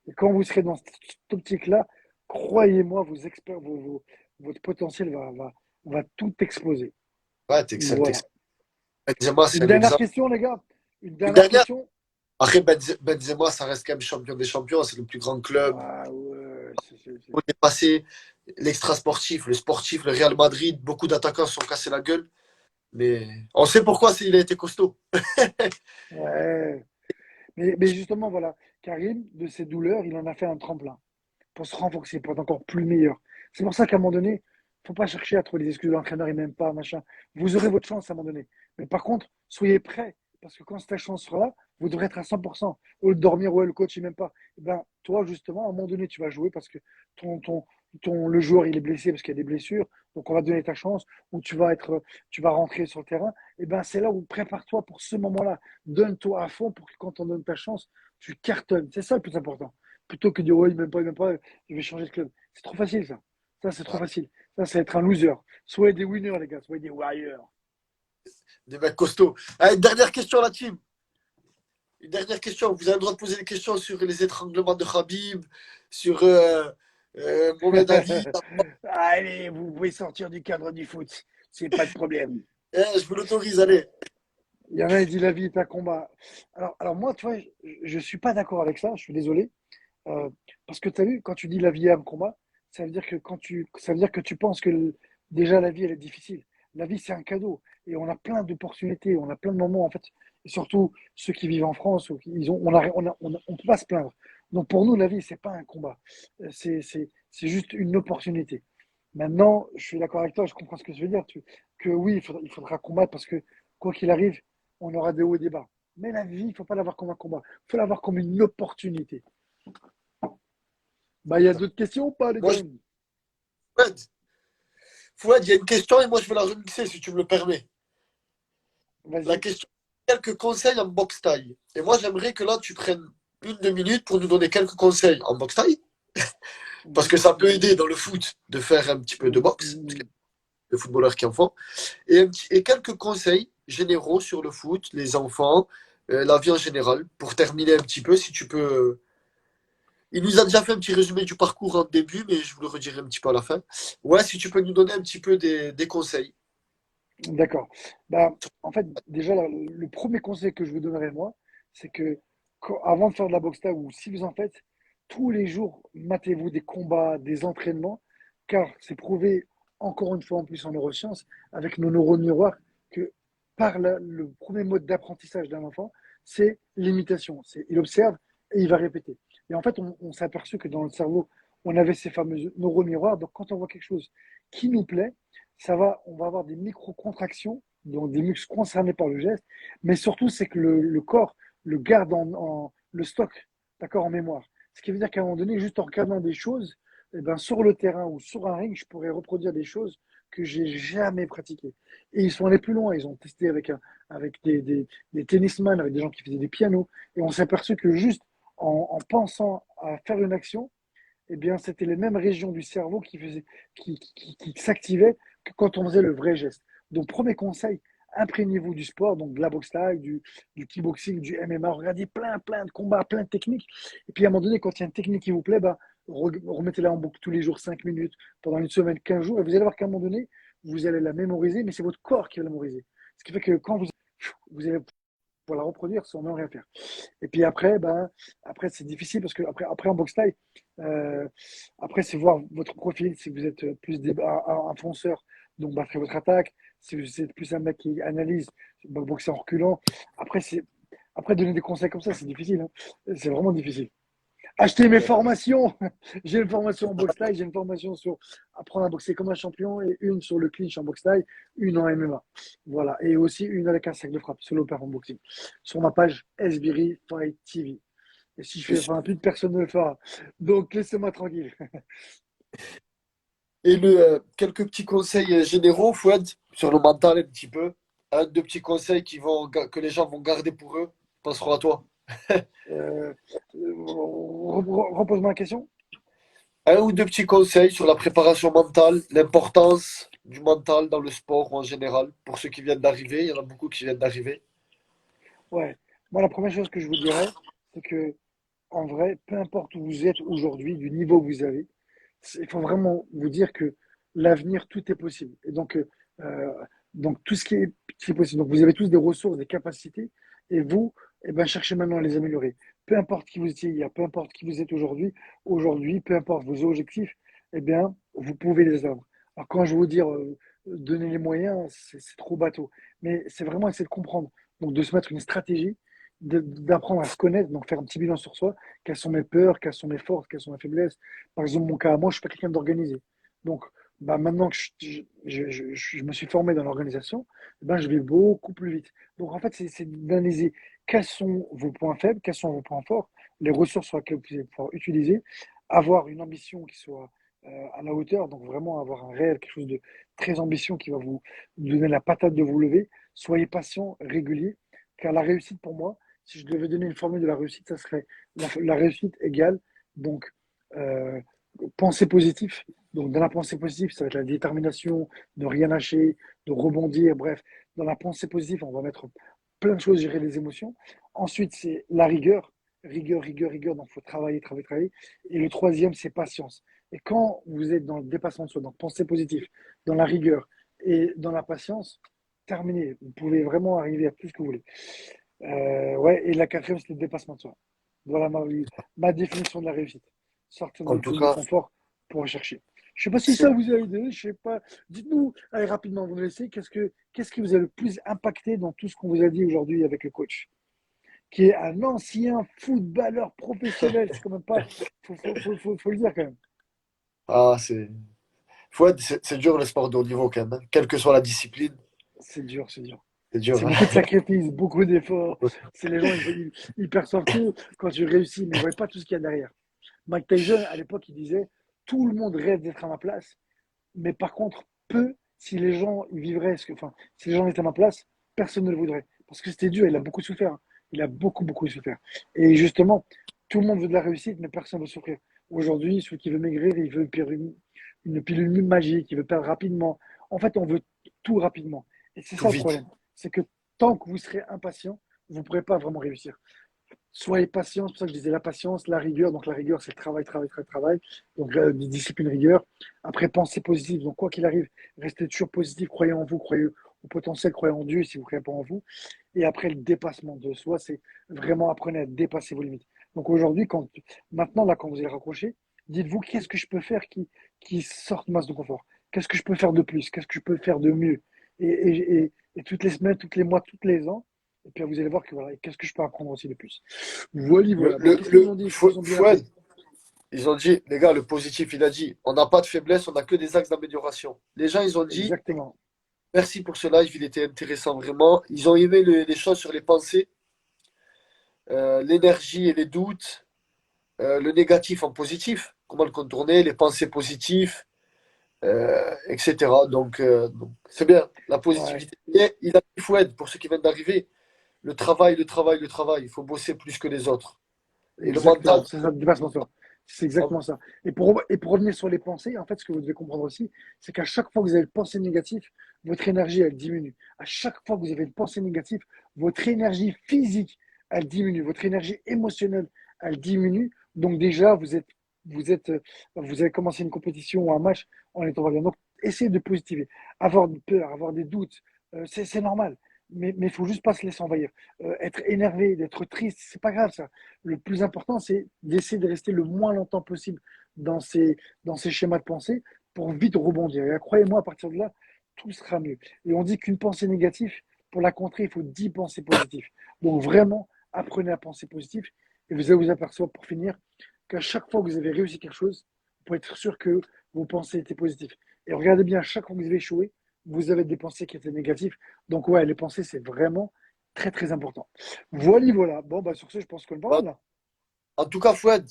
Et quand vous serez dans cette optique-là, croyez-moi, vos experts, votre potentiel va tout exploser. ouais, Voilà. Benzema, c'est Une un dernière exemple. question, les gars. Une Une dernière dernière. question. Après, Benzema, ça reste quand même champion des champions. C'est le plus grand club. Ah ouais, On est passé l'extra-sportif, le sportif, le Real Madrid. Beaucoup d'attaquants se sont cassés la gueule. Mais on sait pourquoi il a été costaud. ouais. Mais justement, voilà, Karim, de ses douleurs, il en a fait un tremplin pour se renforcer, pour être encore plus meilleur. C'est pour ça qu'à un moment donné, faut pas chercher à trouver des excuses de l'entraîneur, il m'aime pas, machin. Vous aurez votre chance à un moment donné. Mais par contre, soyez prêts, parce que quand cette chance sera là, vous devrez être à 100%. Au lieu de dormir, ouais, le coach, il m'aime pas. Eh ben, toi, justement, à un moment donné, tu vas jouer parce que ton, ton, le joueur, il est blessé parce qu'il y a des blessures. Donc, on va te donner ta chance, ou tu vas rentrer sur le terrain. Et ben, c'est là où prépare-toi pour ce moment-là. Donne-toi à fond pour que quand on donne ta chance, tu cartonnes. C'est ça le plus important. Plutôt que de dire, ouais, il m'aime pas, je vais changer de club. C'est trop facile, ça. Ça, c'est trop facile. Ça, c'est être un loser. Soyez des winners, les gars. Soyez des warriors. Des mecs costauds. Allez, une dernière question, la team. Une dernière question. Vous avez le droit de poser des questions sur les étranglements de Khabib, sur Mohamed Ali. Allez, vous pouvez sortir du cadre du foot. C'est pas de problème. Je vous l'autorise, allez. Il y en a, il dit la vie est un combat. Alors moi, tu vois, je suis pas d'accord avec ça. Je suis désolé. Euh, Parce que tu as vu, quand tu dis la vie est un combat, ça veut dire que tu penses que déjà la vie, elle est difficile. La vie, c'est un cadeau. Et on a plein d'opportunités, on a plein de moments, en fait. Et surtout, ceux qui vivent en France, on peut pas se plaindre. Donc pour nous, la vie, c'est pas un combat. C'est juste une opportunité. Maintenant, je suis d'accord avec toi, je comprends ce que tu veux dire. Que oui, il faudra combattre parce que quoi qu'il arrive, on aura des hauts et des bas. Mais la vie, il ne faut pas l'avoir comme un combat. Il faut l'avoir comme une opportunité. Bah, il y a d'autres questions ou pas, les Moi, gars? Fouad, Fouad, il y a une question et moi, je vais la remixer si tu me le permets. La Vas-y. question, quelques conseils en boxe taille. Et moi, j'aimerais que là, tu prennes 1, 2 minutes pour nous donner quelques conseils en boxe taille, parce que Mhm, ça peut aider dans le foot de faire un petit peu de mhm, boxe, parce qu'il mhm. y a des footballeurs qui en font, et quelques conseils généraux sur le foot, les enfants, la vie en général, pour terminer un petit peu, si tu peux. Il nous a déjà fait un petit résumé du parcours en début, mais je vous le redirai un petit peu à la fin. Ouais, si tu peux nous donner un petit peu des conseils. D'accord. Bah, en fait, déjà, le premier conseil que je vous donnerais, moi, c'est que avant de faire de la boxe thaï, ou si vous en faites, tous les jours, matez-vous des combats, des entraînements, car c'est prouvé, encore une fois en plus en neurosciences, avec nos neurones miroirs, que le premier mode d'apprentissage d'un enfant, c'est l'imitation. C'est, il observe et il va répéter. Et en fait, on s'est aperçu que dans le cerveau, on avait ces fameux neurones miroirs. Donc, quand on voit quelque chose qui nous plaît, on va avoir des micro-contractions, donc des muscles concernés par le geste, mais surtout, c'est que le corps le garde le stock, d'accord, en mémoire. Ce qui veut dire qu'à un moment donné, juste en regardant des choses, eh ben, sur le terrain ou sur un ring, je pourrais reproduire des choses que j'ai jamais pratiquées. Et ils sont allés plus loin, ils ont testé avec des tennisman, avec des gens qui faisaient des pianos, et on s'est aperçu que juste en pensant à faire une action, eh bien, c'était les mêmes régions du cerveau qui s'activaient que quand on faisait le vrai geste. Donc, premier conseil, imprégnez-vous du sport, donc de la boxe taille, du kickboxing, du MMA, regardez plein de combats, plein de techniques. Et puis, à un moment donné, quand il y a une technique qui vous plaît, bah, remettez-la en boucle tous les poules, 5 minutes, pendant une semaine, 15 jours, et vous allez voir qu'à un moment donné, vous allez la mémoriser, mais c'est votre corps qui va la mémoriser. Ce qui fait que quand vous allez pouvoir la reproduire sans même rien faire. Et puis après, après c'est difficile parce que après en boxe taille, euh, après c'est voir votre profil. Si vous êtes plus un fonceur, donc battrez votre attaque. Si vous êtes plus un mec qui analyse, boxer en reculant. Après, après donner des conseils comme ça, c'est difficile. Hein. C'est vraiment difficile. Acheter mes formations. J'ai une formation en boxe taille, j'ai une formation sur apprendre à boxer comme un champion et une sur le clinch en boxe taille, une en MMA. Voilà. Et aussi une avec un sac de frappe, solo performance boxing. Sur ma page Sbiri Fight TV. Et si je fais enfin, plus de personne ne le fera. Donc laissez-moi tranquille. Et quelques petits conseils généraux, Fouad, sur le mental un petit peu. Un, deux petits conseils que les gens vont garder pour eux, penseront à toi. Euh, Repose-moi la question. Un ou deux petits conseils sur la préparation mentale, l'importance du mental dans le sport ou en général, pour ceux qui viennent d'arriver. Il y en a beaucoup qui viennent d'arriver. Ouais. Moi, la première chose que je vous dirais, c'est que en vrai, peu importe où vous êtes aujourd'hui, du niveau que vous avez, il faut vraiment vous dire que l'avenir, tout est possible. Et euh, donc tout ce qui est possible. Donc vous avez tous des ressources, des capacités, et vous, eh ben, cherchez maintenant à les améliorer. Peu importe qui vous étiez hier, peu importe qui vous êtes aujourd'hui, peu importe vos objectifs, eh bien, vous pouvez les atteindre. Alors quand je veux vous dire donner les moyens, c'est trop bateau. Mais c'est vraiment essayer de comprendre. Donc de se mettre une stratégie, d'apprendre à se connaître, donc faire un petit bilan sur soi, quelles sont mes peurs, quelles sont mes forces, quelles sont mes faiblesses. Par exemple, mon cas, moi, je suis pas quelqu'un d'organisé. Donc, maintenant que je me suis formé dans l'organisation, je vais beaucoup plus vite. Donc, en fait, c'est d'analyser quels sont vos points faibles, quels sont vos points forts, les ressources sur lesquelles vous allez pouvoir utiliser, avoir une ambition qui soit à la hauteur, donc vraiment avoir un réel, quelque chose de très ambitieux qui va vous donner la patate de vous lever. Soyez patient, régulier, car la réussite pour moi, si je devais donner une formule de la réussite, ça serait la réussite égale donc euh, pensée positive. Donc dans la pensée positive, ça va être la détermination, de rien lâcher, de rebondir, bref. Dans la pensée positive, on va mettre plein de choses, gérer les émotions. Ensuite, c'est la rigueur. Rigueur. Donc, il faut travailler. Et le troisième, c'est patience. Et quand vous êtes dans le dépassement de soi, donc pensée positive, dans la rigueur et dans la patience, terminé. Vous pouvez vraiment arriver à tout ce que vous voulez. Ouais, et la quatrième, c'est le dépassement de soi. Voilà ma définition de la réussite. Sortir de En votre tout zone de cas, confort pour rechercher. Je ne sais pas si c'est ça vous a aidé, je sais pas. Dites-nous, allez, rapidement, vous nous laissez, qu'est-ce qui vous a le plus impacté dans tout ce qu'on vous a dit aujourd'hui avec le coach, qui est un ancien footballeur professionnel. C'est quand même pas, faut le dire quand même. ah, c'est Fouad, c'est dur le sport de haut niveau quand même, hein. Quelle que soit la discipline, C'est dur, c'est dur. c'est dur, C'est hein. beaucoup de sacrifices, beaucoup d'efforts. C'est les gens, ils perçoivent tout quand tu réussis, mais ils ne voient pas tout ce qu'il y a derrière. Mike Tyson, à l'époque, il disait, tout le monde rêve d'être à ma place, mais par contre, peu, si les gens y vivraient, enfin, si les gens étaient à ma place, personne ne le voudrait. Parce que c'était dur, il a beaucoup souffert, hein. Il a beaucoup, beaucoup souffert. Et justement, tout le monde veut de la réussite, mais personne ne veut souffrir. Aujourd'hui, celui qui veut maigrir, il veut une pilule magique, il veut perdre rapidement. En fait, on veut tout rapidement. Et c'est tout ça le vite. problème. C'est que tant que vous serez impatient, vous ne pourrez pas vraiment réussir. Soyez patient, c'est pour ça que je disais la patience, la rigueur. Donc la rigueur, c'est le travail, travail, travail, travail. Donc discipline, rigueur. Après, pensée positive. Donc quoi qu'il arrive, restez toujours positif, croyez en vous, croyez au potentiel, croyez en Dieu si vous ne croyez pas en vous. Et après, le dépassement de soi, c'est vraiment apprenez à dépasser vos limites. Donc aujourd'hui, maintenant, là, quand vous allez raccrocher, dites-vous qu'est-ce que je peux faire qui sorte de ma zone de confort? Qu'est-ce que je peux faire de plus? Qu'est-ce que je peux faire de mieux? Et toutes les semaines, tous les mois, tous les ans, et puis vous allez voir que voilà, qu'est-ce que je peux apprendre aussi de plus. Voilà, voilà. Bon, qu'est-ce qu'ils vous ont dit? Qu'est-ce qu'ils vous ont bien Fouad, appris? ils ont dit, les gars, le positif, il a dit, on n'a pas de faiblesse, on n'a que des axes d'amélioration. Les gens, ils ont dit, Exactement. merci pour ce live, il était intéressant vraiment. Ils ont aimé les choses sur les pensées, l'énergie et les doutes, le négatif en positif, comment le contourner, les pensées positives, etc. Donc, c'est bien, la Ouais, positivité. Et il a dit Fouad, pour ceux qui viennent d'arriver, le travail, le travail, le travail, il faut bosser plus que les autres. Et le mental, exactement. C'est ça, dépassement soi. C'est exactement ça. Et pour revenir sur les pensées, en fait, ce que vous devez comprendre aussi, c'est qu'à chaque fois que vous avez une pensée négative, votre énergie, elle diminue. À chaque fois que vous avez une pensée négative, votre énergie physique, elle diminue. Votre énergie émotionnelle, elle diminue. Donc déjà, vous avez commencé une compétition ou un match en étant bien. Donc, essayez de positiver. Avoir peur, avoir des doutes, c'est normal. Mais il faut juste pas se laisser envahir. Être énervé, d'être triste, c'est pas grave ça. Le plus important, c'est d'essayer de rester le moins longtemps possible dans ces schémas de pensée pour vite rebondir. Et croyez-moi, à partir de là, tout sera mieux. Et on dit qu'une pensée négative, pour la contrer, il faut 10 pensées positives. Donc vraiment, apprenez à penser positif et vous allez vous apercevoir, pour finir, qu'à chaque fois que vous avez réussi quelque chose, vous pouvez être sûr que vos pensées étaient positives. Et regardez bien, chaque fois que vous avez échoué, vous avez des pensées qui étaient négatives. Donc ouais, les pensées, c'est vraiment très très important. Voilà, voilà. Bon, bah sur ce, je pense qu'on est pas mal là. en tout cas, Fouad,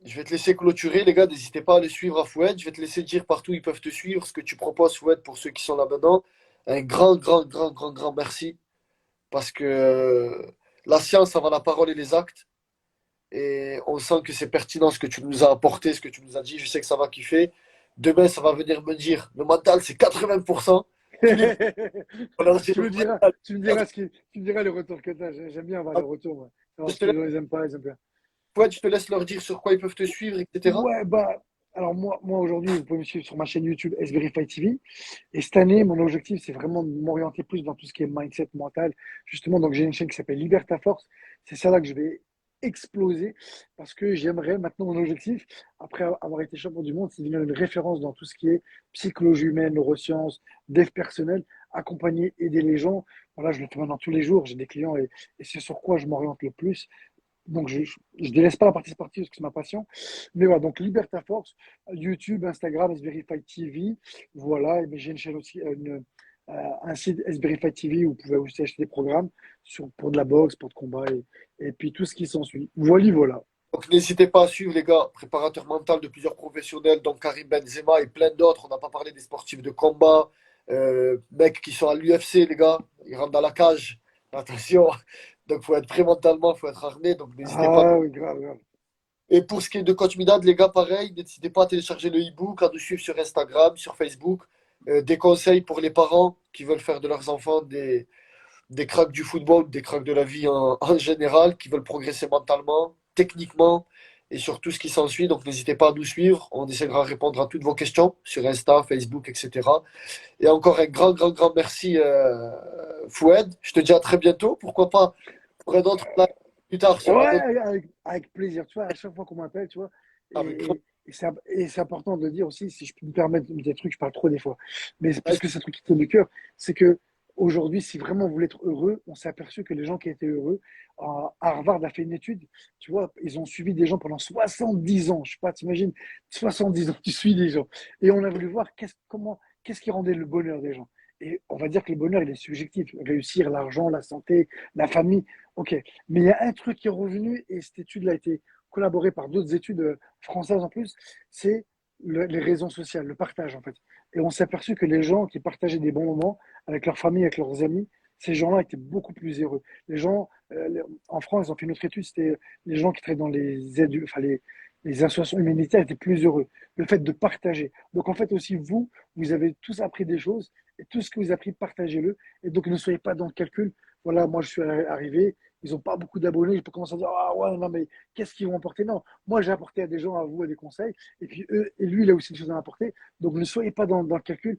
je vais te laisser clôturer, les gars. N'hésitez pas à les suivre à Fouad. Je vais te laisser dire partout où ils peuvent te suivre, ce que tu proposes, Fouad, pour ceux qui sont là maintenant. Un grand, grand, grand, grand, grand merci. Parce que la science avant la parole et les actes. Et on sent que c'est pertinent ce que tu nous as apporté, ce que tu nous as dit. Je sais que ça va kiffer. Demain, ça va venir me dire le mental, c'est 80%. Tous les jours, on leur dit tu le me diras, mental. tu me diras tu me diras les retours que tu as. J'aime bien avoir les retours, moi. Je Savoir ce te que les laisse, gens ils aiment pas, ils aiment bien. Fouad, je te laisse leur dire sur quoi ils peuvent te suivre, etc. Ouais, bah, alors moi aujourd'hui, vous pouvez me suivre sur ma chaîne YouTube SVerify TV. Et cette année, mon objectif, c'est vraiment de m'orienter plus dans tout ce qui est mindset mental. Justement, donc j'ai une chaîne qui s'appelle Liberta Force. C'est ça là que je vais exploser parce que j'aimerais maintenant mon objectif, après avoir été champion du monde, c'est de devenir une référence dans tout ce qui est psychologie humaine, neurosciences, dev personnel, accompagner, aider les gens. Voilà, je le fais maintenant tous les jours. J'ai des clients et c'est sur quoi je m'oriente le plus. Donc, je délaisse pas la partie sportive parce que c'est ma passion. Mais voilà, donc Liberta Force, YouTube, Instagram, SVerify TV. Voilà, mais j'ai une chaîne aussi, un site SVerify TV où vous pouvez aussi acheter des programmes pour de la boxe, pour de combat et puis tout ce qui s'ensuit. Voilà, voilà. Donc n'hésitez pas à suivre les gars, préparateur mental de plusieurs professionnels, donc Karim Benzema et plein d'autres. On n'a pas parlé des sportifs de combat, mecs qui sont à l'UFC les gars, ils rentrent dans la cage. Attention, donc faut être prêt mentalement, faut être armé, donc n'hésitez pas. Ah oui, grave, grave. Et pour ce qui est de Coach Midad, les gars, pareil, n'hésitez pas à télécharger le e-book, à nous suivre sur Instagram, sur Facebook. Des conseils pour les parents qui veulent faire de leurs enfants des cracks du football, des cracks de la vie en général, qui veulent progresser mentalement, techniquement et sur tout ce qui s'ensuit. Donc n'hésitez pas à nous suivre. On essaiera de répondre à toutes vos questions sur Insta, Facebook, etc. Et encore un grand, grand, grand merci, Foued. Je te dis à très bientôt. Pourquoi pas pour un autre live plus tard sur Ouais, un autre. avec plaisir. Tu vois, à chaque fois qu'on m'appelle, tu vois, Avec grand et c'est important de le dire aussi, si je peux me permettre de dire des trucs, je parle trop des fois, mais c'est parce plaisir. que c'est un truc qui tient de cœur, c'est que aujourd'hui, si vraiment vous voulez être heureux, on s'est aperçu que les gens qui étaient heureux, Harvard a fait une étude, tu vois, ils ont suivi des gens pendant 70 ans, je sais pas, t'imagines, 70 ans, tu suis des gens, et on a voulu voir qu'est-ce qui rendait le bonheur des gens. Et on va dire que le bonheur, il est subjectif. Réussir, l'argent, la santé, la famille, ok. Mais il y a un truc qui est revenu, et cette étude-là a été collaborée par d'autres études françaises en plus, c'est les raisons sociales, le partage en fait. Et on s'est aperçu que les gens qui partageaient des bons moments avec leur famille, avec leurs amis, ces gens-là étaient beaucoup plus heureux. Les gens, en France, ils ont fait une autre étude, c'était les gens qui travaillent dans les aides, enfin les associations humanitaires étaient plus heureux. Le fait de partager. Donc en fait aussi, vous avez tous appris des choses et tout ce que vous avez appris, partagez-le. Et donc ne soyez pas dans le calcul. Voilà, moi je suis arrivé, ils n'ont pas beaucoup d'abonnés, je peux commencer à dire, ah ouais, non, mais qu'est-ce qu'ils vont apporter? Non, moi j'ai apporté à des gens, à vous, à des conseils, et puis eux, et lui, il a aussi des choses à apporter. Donc ne soyez pas dans le calcul.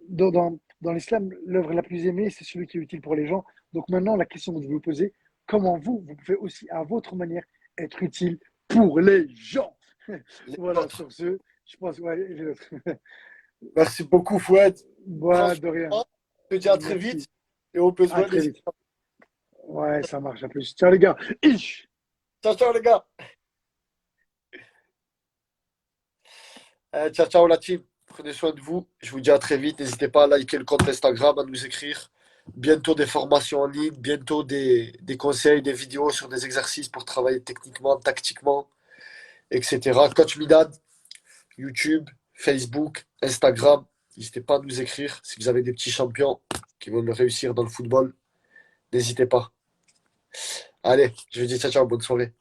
Dans l'islam, l'œuvre la plus aimée, c'est celui qui est utile pour les gens. Donc maintenant, la question que je vais vous poser, comment vous pouvez aussi, à votre manière, être utile pour les gens? Les Voilà, autres. sur ce, je pense, ouais, les autres. Merci beaucoup, Fouad. Voilà, Franchement, de rien. je te dis à très vite Merci. et on peut se À voir. très N'hésite vite. pas. Ouais, ça marche. À plus. Ciao les gars. Ich. Ciao, ciao, les gars. Ciao, ciao, la team. Prenez soin de vous. Je vous dis à très vite. N'hésitez pas à liker le compte Instagram, à nous écrire. Bientôt des formations en ligne, bientôt des conseils, des vidéos sur des exercices pour travailler techniquement, tactiquement, etc. Coach Midad, YouTube, Facebook, Instagram. N'hésitez pas à nous écrire si vous avez des petits champions qui veulent réussir dans le football. N'hésitez pas. Allez, je vous dis ciao, ciao, bonne soirée.